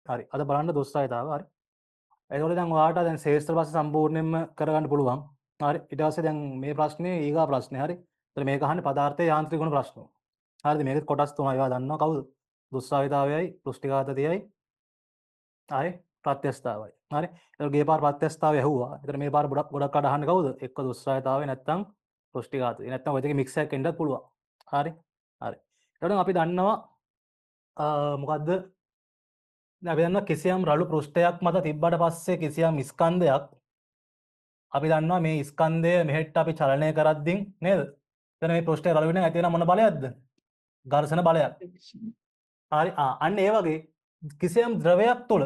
හරි. අද බලන්න දුස්සාවිතාව. හරි. එතකොට දැන් ඔයාට දැන් ශේෂ්ත්‍ර ප්‍රශ්න සම්පූර්ණයෙන්ම කරගන්න පුළුවන්. හරි. ඊට පස්සේ දැන් මේ ප්‍රශ්නේ ඊගා ප්‍රශ්නේ. හරි. ඒතර මේක අහන්නේ පදාර්ථයේ යාන්ත්‍රික ගුණ ප්‍රශ්න. හරිද? මේකෙත් කොටස් තුනයි. ඔයා දන්නවා කවුද? දුස්සාවිතාවයයි, පෘෂ්ටිඝාතයයි, හරි. ප්‍රත්‍යස්ථාවයි. හරි. ඒතර ගිය පාර ප්‍රත්‍යස්ථාවය ඇහුවා. ඒතර මේ පාර ගොඩක් අඩ අහන්නේ කවුද? එක්ක දුස්සාවිතාවය නැත්තම් පෘෂ්ටිඝාතය. නැත්තම් ඔය දෙකේ මික්ස් එකක් එන්නත් පුළුවන්. හරි. හරි. එතකොට අපි දන්නවා මොකද්ද? අපි දන්නවා කිසියම් රළු පෘෂ්ඨයක් මත තිබ්බට පස්සේ කිසියම් ස්කන්ධයක් අපි දන්නවා මේ ස්කන්ධය මෙහෙට අපි චලනය කරද්දී නේද? එතන මේ පෘෂ්ඨය රළු වෙන ඇති වෙන මොන බලයක්ද? ඝර්ෂණ බලයක්. හරි. අන්න ඒ වගේ කිසියම් ද්‍රවයක් තුළ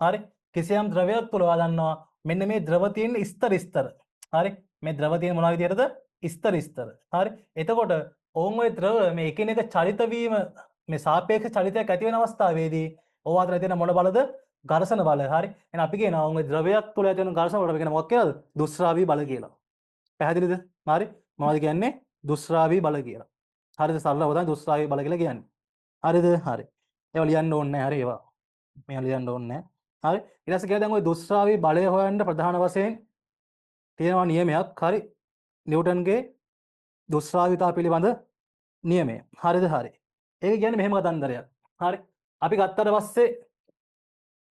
හරි කිසියම් ද්‍රවයක් තුළ ඔයා දන්නවා මෙන්න මේ ද්‍රව තියෙන ස්තර. හරි. මේ ද්‍රව තියෙන මොනවා විදියටද? ස්තර. හරි. එතකොට ඕන් ඔය ද්‍රව මේ එකිනෙක චලිත වීම මේ සාපේක්ෂ චලිතයක් ඇති වෙන අවස්ථාවේදී ඕවා අතර තියෙන මොන බලද? ඝර්ෂණ බල. හරි. එහෙනම් අපි කියනවා ඕන් ඔය ද්‍රවයක් තුළ ඇති වෙන ඝර්ෂණ බලට අපි කියන මොකක් කියලාද? දුස්රාවී බල කියලා. පැහැදිලිද? හරි. මොනවද කියන්නේ? දුස්රාවී බල කියලා. හරිද? සරලව තමයි දුස්රාවී බල කියලා කියන්නේ. හරිද? හරි. ඒවා ලියන්න ඕනේ නැහැ. හරි ඒවා. මේවා ලියන්න ඕනේ නැහැ. හරි. ඊට පස්සේ කියලා දැන් ওই දුස්රාවී බලය හොයන්න ප්‍රධාන වශයෙන් තියෙනවා නියමයක්. හරි. නිව්ටන්ගේ දුස්රාවිතා පිළිබඳ නියමය. හරිද? හරි. ඒක කියන්නේ මෙහෙම කතන්දරයක්. හරි. අපි ගත්තට පස්සේ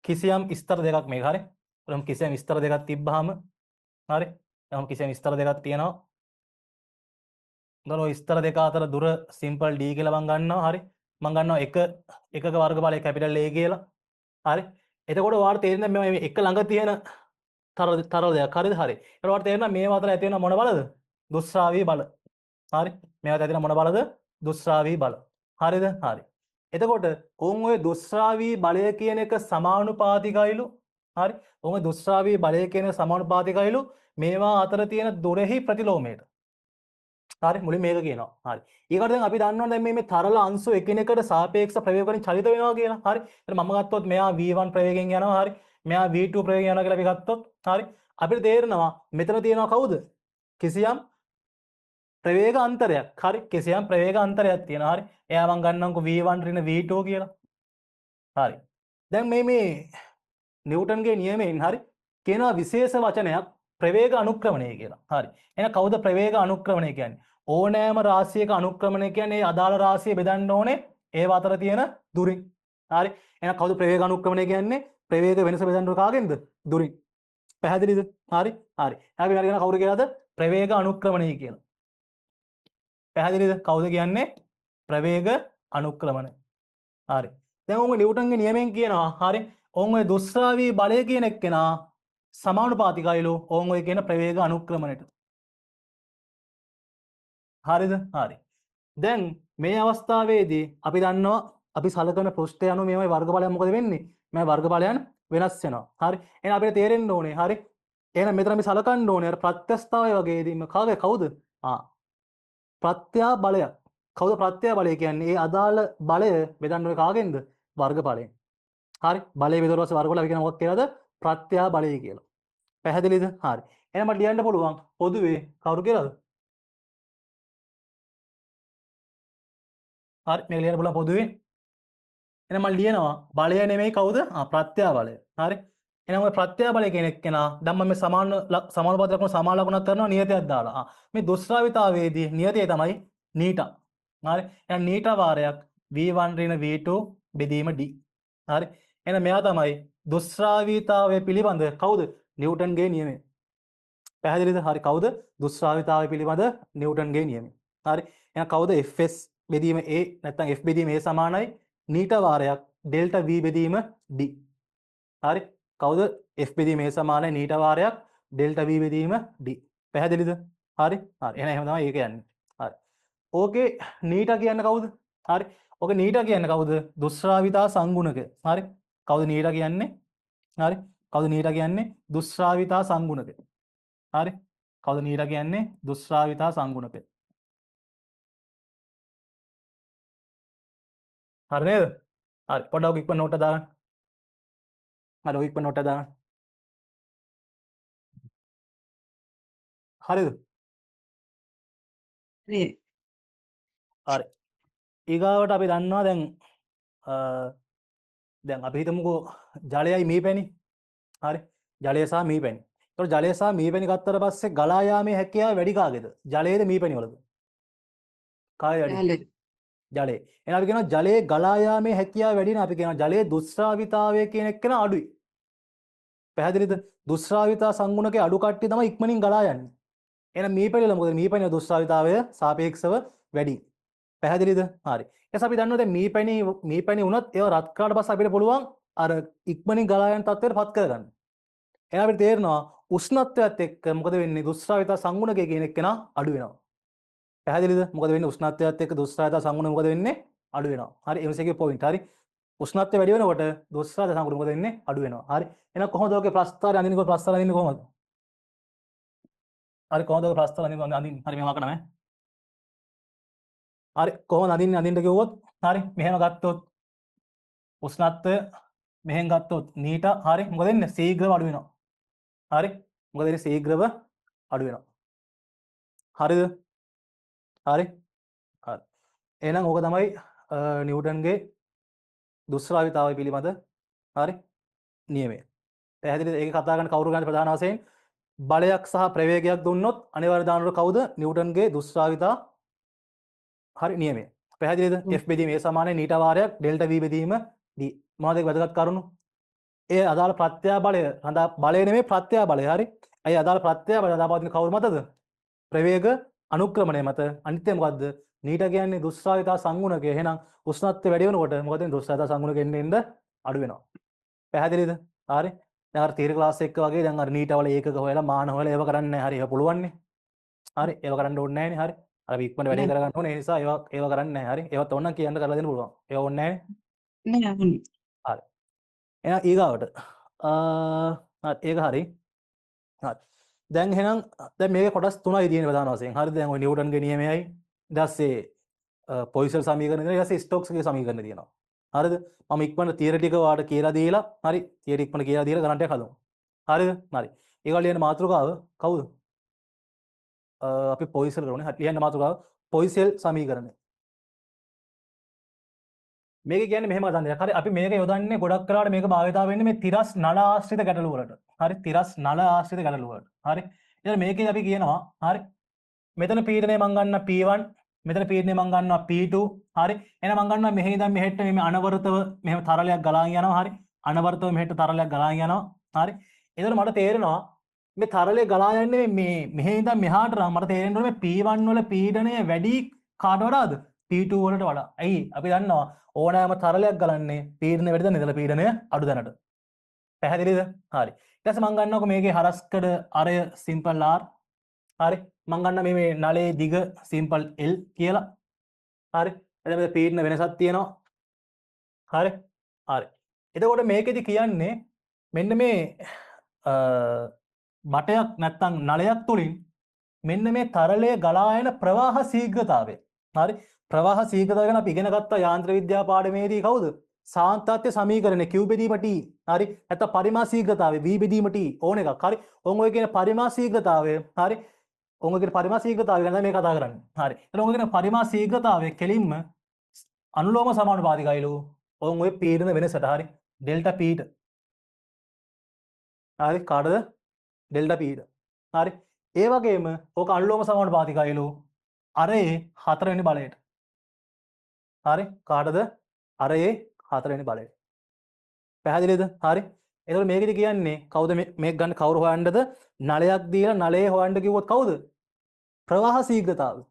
කිසියම් ස්තර දෙකක් මේක. හරි. එතකොට කිසියම් ස්තර දෙකක් තිබ්බහම හරි. එතකොට කිසියම් ස්තර දෙකක් තියෙනවා. එතකොට ওই ස්තර දෙක අතර දුර සිම්පල් d කියලා මම ගන්නවා. හරි. මම ගන්නවා එකක වර්ගඵලය කැපිටල් A කියලා. හරි. එතකොට ඔයාලට තේරෙන්නේ මේ එක ළඟ තියෙන තරල දෙයක්. හරිද? හරි. ඒකට ඔයාලට තේරෙනවා මේවා අතර ඇති වෙන මොන බලද? දුස්රාවී බල. හරි. මේවා අතර ඇති වෙන මොන බලද? දුස්රාවී බල. හරිද? හරි. එතකොට ඔවුන් ඔය දුස්රාවී බලය කියන එක සමානුපාතිකයිලු. හරි. ඔවුන් ඔය දුස්රාවී බලය කියන සමානුපාතිකයිලු මේවා අතර තියෙන දුරෙහි ප්‍රතිලෝමයට. හරි මුලින් මේක කියනවා. හරි. ඊකට දැන් අපි දන්නවා දැන් මේ තරල අංශු එකිනෙකට සාපේක්ෂ ප්‍රවේග වලින් චලිත වෙනවා කියලා. හරි. එතන මම ගත්තොත් මෙයා v1 ප්‍රවේගයෙන් යනවා. හරි. මෙයා v2 ප්‍රවේගයෙන් යනවා කියලා අපි ගත්තොත්. හරි. අපිට තේරෙනවා මෙතන තියෙනවා කවුද? කිසියම් ප්‍රවේග අන්තරයක්. හරි. කිසියම් ප්‍රවේග අන්තරයක් තියෙනවා. හරි. එයා මම ගන්නම්කෝ v1 ඍණ v2 කියලා. හරි. දැන් මේ නිව්ටන්ගේ නියමයෙන් හරි කියනවා විශේෂ වචනයක් ප්‍රවේග අනුක්‍රමණය කියලා. හරි. එහෙනම් කවුද ප්‍රවේග අනුක්‍රමණය කියන්නේ? ඕනෑම රාශියක අනුක්‍රමණය කියන්නේ ඒ අදාළ රාශිය බෙදන්න ඕනේ ඒව අතර තියෙන දුරින්. හරි. එහෙනම් කවුද ප්‍රවේග අනුක්‍රමණය කියන්නේ? ප්‍රවේග වෙනස බෙදන්න කාගෙන්ද? දුරින්. පැහැදිලිද? හරි. හරි. අපි හරි කියන කවුරු කියලාද? ප්‍රවේග අනුක්‍රමණය කියලා. පැහැදිලිද? කවුද කියන්නේ? ප්‍රවේග අනුක්‍රමණය. හරි. දැන් ඔන්න නිව්ටන්ගේ නියමයෙන් කියනවා හරි ඔන්න ඔය දුස්රාවී බලය කියන එක්කෙනා සමානුපාතිකයිලු ඔන්න ඔය කියන ප්‍රවේග අනුක්‍රමණයට. හරිද? හරි. දැන් මේ අවස්ථාවේදී අපි දන්නවා අපි සලකන පෘෂ්ඨය අනුව මේවයි වර්ගඵලයන් මොකද වෙන්නේ? මේ වර්ගඵලයන් වෙනස් වෙනවා. හරි. එහෙනම් අපිට තේරෙන්න ඕනේ. හරි. එහෙනම් මෙතන අපි සලකන්න ඕනේ අර ප්‍රත්‍යස්ථාවය වගේදීම කවුද? ප්‍රත්‍යා බලයක්. කවුද ප්‍රත්‍යා බලය කියන්නේ? ඒ අදාළ බලය බෙදන්න ඕනේ කාගෙන්ද? වර්ගඵලයෙන්. හරි. බලය බෙදුවට පස්සේ වර්ගඵල අපි කියන මොකක් කියලාද? ප්‍රත්‍යා බලය කියලා. පැහැදිලිද? හරි. එහෙනම් මට ලියන්න පුළුවන් පොදුවේ කවුරු කියලාද? හරි. මේක ලියන්න පුළුවන් පොදුවේ. එහෙනම් මම ලියනවා බලය නෙමෙයි කවුද? ප්‍රත්‍යා බලය. හරි. එහෙනම් ඔය ප්‍රත්‍යා බලය කියන එක්කෙනා දැන් මම මේ සමානුපාත ලකුණු සමාන ලකුණක් කරනවා නියතයක් දාලා. මේ දුස්රාවිතාවේදී නියතය තමයි නීටා. හරි. එහෙනම් නීටා වාරයක් v1 ඍණ v2 බෙදීම d. හරි. එහෙනම් මෙයා තමයි දුස්රාවිතාවය පිළිබඳ කවුද? නිව්ටන්ගේ නියමය. පැහැදිලිද? හරි. කවුද? දුස්රාවිතාවය පිළිබඳ නිව්ටන්ගේ නියමය. හරි. එහෙනම් කවුද? fs බෙදීම a නැත්නම් f බෙදීම a සමානයි නීටා වාරයක් ඩෙල්ටා v බෙදීම d. හරි. කවුද? f බෙදීම a සමානයි නීටා වාරයක් ඩෙල්ටා v බෙදීම d. පැහැදිලිද? හරි. හරි. එහෙනම් එහෙම තමයි ඒක යන්නේ. හරි. ඕකේ නීටා කියන්නේ කවුද? හරි. ඕකේ නීටා කියන්නේ කවුද? දුස්රාවිතා සංගුණක. හරි. කවුද නීටා කියන්නේ? හරි. කවුද නීටා කියන්නේ? දුස්රාවිතා සංගුණක. හරි. කවුද නීටා කියන්නේ? දුස්රාවිතා සංගුණක. හරි නේද? හරි. පොඩ්ඩක් ඔක ඉක්මන නෝට් එක දාගන්න. හරි ඔක ඉක්මන නෝට් එක දාගන්න. හරිද? හරි. හරි. ඊගාවට අපි දන්නවා දැන් දැන් අපි හිතමුකෝ ජලයයි මීපැණි. හරි. ජලය සහ මීපැණි. ඒතකොට ජලය සහ මීපැණි ගත්තට පස්සේ ගලා යාමේ හැකියාව වැඩි කාගේද? ජලයේද මීපැණි වලද? කාගේ වැඩිද? ජලය. ජලයේ. එහෙනම් අපි කියනවා ජලයේ ගලා යාමේ හැකියාව වැඩි නම් අපි කියනවා ජලයේ දුෂ්ශ්‍රාවිතාවය කියන එක න අඩුයි. පැහැදිලිද? දුෂ්ශ්‍රාවිතා සංගුණකේ අඩු කට්ටිය තමයි ඉක්මනින් ගලා යන්නේ. එහෙනම් මීපැණි වල මොකද මීපැණි වල දුෂ්ශ්‍රාවිතාවය සාපේක්ෂව වැඩි. පැහැදිලිද? හරි. ඊට අපි දන්නවා දැන් මීපැණි වුණත් ඒව රත් කරාට පස්සේ අපිට පුළුවන් අර ඉක්මනින් ගලා යන තත්ත්වයට පත් කරගන්න. එහෙනම් අපිට තේරෙනවා උෂ්ණත්වයත් එක්ක මොකද වෙන්නේ? දුෂ්ශ්‍රාවිතා සංගුණකය කියන එක න අඩු වෙනවා. පැහැදිලිද? මොකද වෙන්නේ? උෂ්ණත්වයත් එක්ක දුෂ්ශ්‍රාවිතා සංගුණක මොකද වෙන්නේ? අඩු වෙනවා. හරි. MCQ point. හරි. උෂ්ණත්වය වැඩි වෙනකොට දුෂ්ශ්‍රාවිතා සංගුණක මොකද වෙන්නේ? අඩු වෙනවා. හරි. එහෙනම් කොහොමද ඔගේ ප්‍රස්ථාරය අඳින්නේ? ප්‍රස්ථාරය අඳින්නේ කොහොමද? හරි කොහොමද ඔගේ ප්‍රස්ථාරය අඳින්නේ? හරි මේවා කරනවා ඈ. හරි කොහොමද අඳින්න කිව්වොත් හරි මෙහෙම ගත්තොත් උෂ්ණත්වය මෙහෙන් ගත්තොත් නීට හරි මොකද වෙන්නේ ශීඝ්‍රව අඩු වෙනවා. හරි මොකද වෙන්නේ ශීඝ්‍රව අඩු වෙනවා. හරිද? හරි. හරි. එහෙනම් ඕක තමයි නිව්ටන්ගේ දුෂ්ශ්‍රාවිතාවය පිළිබඳ හරි නියමය. පැහැදිලිද? ඒක කතා කරන්න කවුරු ගන්න ප්‍රධාන වශයෙන් බලයක් සහ ප්‍රවේගයක් දුන්නොත් අනිවාර්ය දානවල කවුද? නිව්ටන්ගේ දුෂ්ශ්‍රාවිතා හරි නියමය. පැහැදිලිද? F බෙදීම A සමානයි නීට වාරයක් ඩෙල්ටා V බෙදීම D. මොනවද ඒක වැදගත් කරුණු? ඒ අදාළ ප්‍රත්‍යා බලය හඳා බලය නෙමෙයි ප්‍රත්‍යා බලය. හරි. අය අදාළ ප්‍රත්‍යා බලය හදාපවතින කවුරු මතද? ප්‍රවේග අනුක්‍රමණය මත. අනිත් එක මොකද්ද? නීට කියන්නේ දුෂ්ශ්‍රාවිතා සංගුණකය. එහෙනම් උෂ්ණත්වය වැඩි වෙනකොට මොකද වෙන්නේ? දුෂ්ශ්‍රාවිතා සංගුණක එන්න අඩු වෙනවා. පැහැදිලිද? හරි. දැන් අර තීර ක්ලාස් එක වගේ දැන් අර නීට වල ඒකක හොයලා මාන හොයලා ඒව කරන්නේ නැහැ. හරි. ඒව පුළුවන් නේ. හරි. ඒව කරන්න ඕනේ නැහැ නේ. හරි. අර ඉක්මනට වැඩේ කරගන්න ඕනේ. ඒ නිසා ඒව කරන්නේ නැහැ. හරි. ඒවත් ඕන නම් කියන්න කරලා දෙන්න පුළුවන්. ඒව ඕනේ නැහැ නේ. නෑ. හරි. එහෙනම් ඊගාවට හරි ඒක හරි. හරි. දැන් එහෙනම් දැන් මේකේ කොටස් තුනයි තියෙන්නේ ප්‍රධාන වශයෙන්. හරිද? දැන් ওই නිව්ටන්ගේ නියමයයි ඊට පස්සේ පොයිසල් සමීකරණය තියෙනවා. ඊට පස්සේ ස්ටෝක්ස්ගේ සමීකරණය තියෙනවා. හරිද? මම ඉක්මනට තියරි ටික ඔයාලට කියලා දීලා හරි. තියරි ඉක්මනට කියලා දීලා ගණන් ටික හදමු. හරිද? හරි. ඒගොල්ලෝ ලියන මාතෘකාව කවුද? අපි පොයිසල් කරන්නේ. හරි. ලියන්න මාතෘකාව පොයිසල් සමීකරණය. මේක කියන්නේ මෙහෙම ගන්න දෙයක්. හරි අපි මේක යොදන්නේ ගොඩක් කරාට මේක භාවිතා වෙන්නේ මේ තිරස් නල ආශ්‍රිත ගැටලු වලට. හරි තිරස් නල ආශ්‍රිත ගැටලු වලට. හරි. ඉතින් මේකේ අපි කියනවා හරි මෙතන පීඩනය මං ගන්නවා P1 මෙතන පීඩනය මං ගන්නවා P2 හරි. එහෙනම් මං ගන්නවා මෙහි ඉඳන් මෙහෙට මේ අනවරතව මෙහෙම තරලයක් ගලාගෙන යනවා. හරි. අනවරතව මෙහෙට තරලයක් ගලාගෙන යනවා. හරි. එතකොට මට තේරෙනවා මේ තරලේ ගලා යන්නේ මේ මෙහි ඉඳන් මෙහාට නම් මට තේරෙන්න ඕනේ මේ P1 වල පීඩනය වැඩි කාට වඩාද? P2 වලට වඩා. ඇයි? අපි දන්නවා ඕනෑම තරලයක් ගලන්නේ පීඩනය වැඩිද නිදල පීඩනය අඩු දැනට. පැහැදිලිද? හරි. ඊට පස්සේ මම ගන්නකො මේකේ හරස්කඩ අරය සිම්පල් R. හරි. මම ගන්න මේ නලයේ දිග සිම්පල් L කියලා. හරි. එතන මේ පීඩන වෙනසක් තියෙනවා. හරි. හරි. එතකොට මේකෙදි කියන්නේ මෙන්න මේ බටයක් නැත්තම් නලයක් තුලින් මෙන්න මේ තරලයේ ගලා යන ප්‍රවාහ ශීඝ්‍රතාවය. හරි. ප්‍රවාහ ශීඝ්‍රතාවය ගැන අපි ඉගෙන ගත්තා යාන්ත්‍ර විද්‍යා පාඩමේදී කවුද? සාන්තාත්‍ය සමීකරණය Q බෙදීම T. හරි. නැත්නම් පරිමා ශීඝ්‍රතාවය V බෙදීම T ඕන එකක්. හරි. ඔය කියන පරිමා ශීඝ්‍රතාවය හරි. ඔය කියන පරිමා ශීඝ්‍රතාවය ගැන මේ කතා කරන්නේ. හරි. එතකොට ඔය කියන පරිමා ශීඝ්‍රතාවය කෙලින්ම අනුලෝම සමානුපාතිකයිලු. ඔය පීඩන වෙනසට හරි. ඩෙල්ටා P ට. හරි. කාටද? ඩෙල්ටා P ට. හරි. ඒ වගේම ඕක අනුලෝම සමානුපාතිකයිලු. අරේ හතරවෙනි බලයට. හරි කාටද? අරේ හතරවෙනි බලයට. පැහැදිලිද? හරි. එතකොට මේකෙදි කියන්නේ කවුද මේක ගන්න කවුරු හොයන්නද? නලයක් දීලා නලයේ හොයන්න කිව්වොත් කවුද? ප්‍රවාහ ශීඝ්‍රතාවය.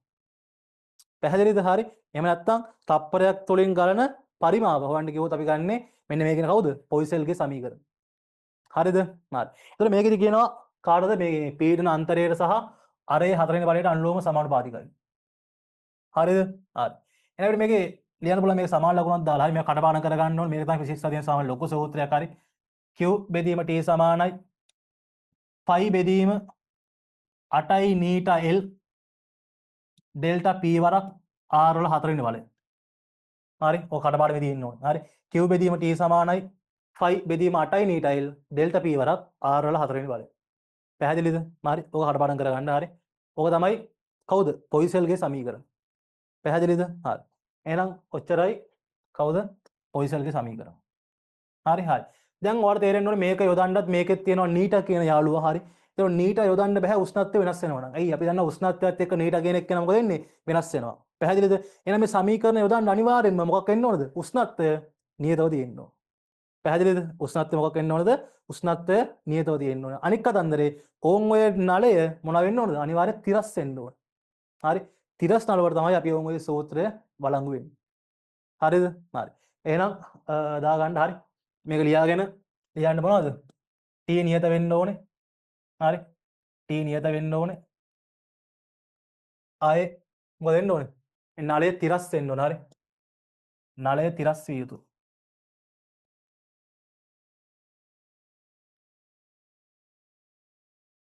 පැහැදිලිද? හරි. එහෙම නැත්නම් තප්පරයක් තුලින් ගලන පරිමාව හොයන්න කිව්වොත් අපි ගන්නෙ මෙන්න මේක කවුද? පොයිසල්ගේ සමීකරණ. හරිද? හරි. එතකොට මේකෙදි කියනවා කාටද මේ පීඩන අන්තරයට සහ අරේ හතරවෙනි බලයට අනුලෝම සමානුපාතිකයි. හරිද? හරි. එනකොට මේකේ ලියන්න පුළුවන් මේක සමාන ලකුණක් දාලා හරි මේක කටපාඩම් කරගන්න ඕනේ. මේක තමයි ෆිසික්ස් අධ්‍යයන සමාන ලොකු සූත්‍රයක් හරි. Q බෙදීම T සමානයි phi බෙදීම 8යි නීටා L ඩෙල්ටා P වරක් R වල හතරවෙනි බලය. හරි. ඔය කටපාඩමේ තියෙන්න ඕනේ. හරි. Q බෙදීම T සමානයි phi බෙදීම 8යි නීටා L ඩෙල්ටා P වරක් R වල හතරවෙනි බලය. පැහැදිලිද? හරි. ඔක කටපාඩම් කරගන්න හරි. ඔක තමයි කවුද? පොයිසල්ගේ සමීකරණ. පැහැදිලිද? හරි. එහෙනම් ඔච්චරයි කවුද? පොයිසල්ගේ සමීකරණ. හරි හරි. දැන් ඔයාලට තේරෙන්න ඕනේ මේක යොදන්නත් මේකෙත් තියෙනවා නීට කියන යාළුවා හරි. ඒක නීට යොදන්න බෑ උෂ්ණත්වය වෙනස් වෙනවා නම්. ඇයි අපි දන්නවා උෂ්ණත්වයත් එක්ක නීට කියන එක්ක මොකද වෙන්නේ? වෙනස් වෙනවා. පැහැදිලිද? එහෙනම් මේ සමීකරණ යොදන්න අනිවාර්යෙන්ම මොකක් වෙන්න ඕනද? උෂ්ණත්වය නියතව තියෙන්න ඕන. පැහැදිලිද? උෂ්ණත්වය මොකක් වෙන්න ඕනද? උෂ්ණත්වය නියතව තියෙන්න ඕන. අනික් කතන්දරේ ඕන් ඔය නලය මොන වෙන්න ඕනද? අනිවාර්යෙන් තිරස් වෙන්න ඕන. හරි. තිරස් නල වලට තමයි අපි ඕන් ඔය සූත්‍රය වළංගු වෙන්නේ. හරිද? හරි. එහෙනම් දාගන්න හරි. මේක ලියාගෙන ලියන්න මොනවද? t නියත වෙන්න ඕනේ. හරි. t නියත වෙන්න ඕනේ. ආයේ මොකද වෙන්න ඕනේ? නලය තිරස් වෙන්න ඕන. හරි. නලය තිරස් විය යුතුයි.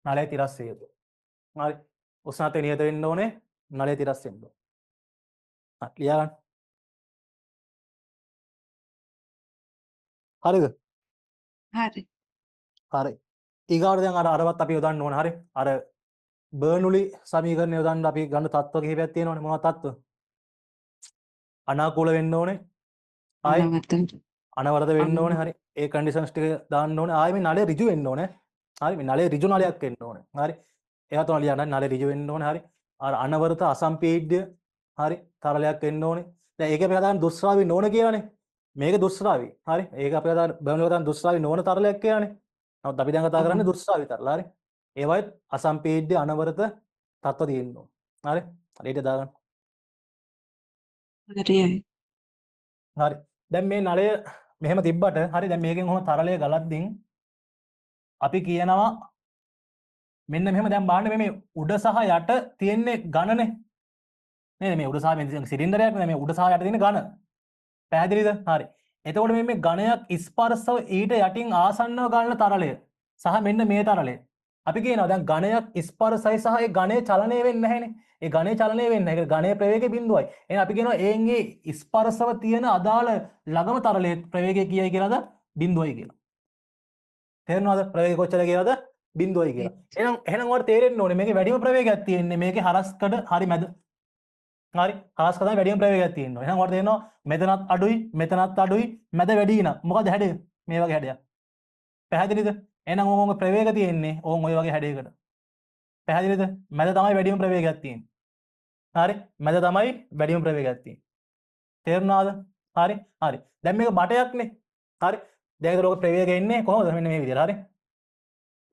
නලය තිරස් විය යුතුයි. හරි. උෂ්ණත්වය නියත වෙන්න ඕනේ. නලය තිරස් වෙන්න ඕනේ. හරි ලියා ගන්න. හරිද? හරි. හරි. ඊගාවට දැන් අරවත් අපි යොදන්න ඕන. හරි. අර බර්නුලි සමීකරණය යොදන්න අපි ගන්න තත්ත්ව කිහිපයක් තියෙනවනේ. මොනවද තත්ත්ව? අනාකූල වෙන්න ඕනේ. ආයි අනවත අනවරත වෙන්න ඕනේ. හරි. ඒ කන්ඩිෂන්ස් ටික දාන්න ඕනේ. ආයි මේ නලය ඍජු වෙන්න ඕනේ. හරි. මේ නලය ඍජු නලයක් වෙන්න ඕනේ. හරි. ඒවා තමයි ලියන්න. නලය ඍජු වෙන්න ඕනේ. හරි. අර අනවරත අසම්පීඩ්‍ය හරි තරලයක් වෙන්න ඕනේ. දැන් ඒක අපි කතා දුස්රාවි නොවන කියලානේ. මේක දුස්රාවි. හරි. ඒක අපි කතා බර්නුලි කතා දුස්රාවි නොවන තරලයක් කියලානේ. නමුත් අපි දැන් කතා කරන්නේ දුස්රාවි තරල. හරි. ඒවයිත් අසම්පීඩ්‍ය අනවරත තත්ත්ව තියෙන්න ඕනේ. හරි. හරියට දාගන්න. හරියයි. හරි. දැන් මේ නලය මෙහෙම තිබ්බට හරි දැන් මේකෙන් කොහොම තරලය ගලද්දින් අපි කියනවා මෙන්න මෙහෙම දැන් බලන්න මේ උඩ සහ යට තියෙන්නේ ඝනනේ නේද මේ උඩ සහ මේ සිලින්ඩරයක් නේ මේ උඩ සහ යට තියෙන ඝන පැහැදිලිද හරි එතකොට මේ ඝනයක් ස්පර්ශව ඊට යටින් ආසන්නව ගන්න තරලය සහ මෙන්න මේ තරලය අපි කියනවා දැන් ඝනයක් ස්පර්ශයි සහ ඒ ඝනය චලනය වෙන්නේ නැහැනේ ඒ ඝනය චලනය වෙන්නේ නැහැ ඒක ඝනයේ ප්‍රවේගය බිඳුවයි එහෙනම් අපි කියනවා එන්නේ ස්පර්ශව තියෙන අදාළ ළඟම තරලයේ ප්‍රවේගය කීයයි කියලාද බිඳුවයි කියලා තේරෙනවද ප්‍රවේගය කොච්චර කියලාද බිඳුවයි කියලා එහෙනම් ඔයාලට තේරෙන්න ඕනේ මේකේ වැඩිම ප්‍රවේගයක් තියෙන්නේ මේකේ හරස්කඩ හරි මැද හරි හරස්කඩ තමයි වැඩිම ප්‍රවේගයක් තියෙන්නේ එහෙනම් ඔයාලට තේරෙනවා මෙතනත් අඩුයි මෙතනත් අඩුයි මැද වැඩි නම් මොකද හැඩය මේ වගේ හැඩයක් පැහැදිලිද එහෙනම් ඕංගොගේ ප්‍රවේගය තියෙන්නේ ඕං ඔය වගේ හැඩයකට පැහැදිලිද මැද තමයි වැඩිම ප්‍රවේගයක් තියෙන්නේ හරි මැද තමයි වැඩිම ප්‍රවේගයක් තියෙන්නේ තේරුණාද හරි හරි දැන් මේක බටයක්නේ හරි දැන් ඒතර ඔක ප්‍රවේගය එන්නේ කොහොමද මෙන්න මේ විදිහට හරි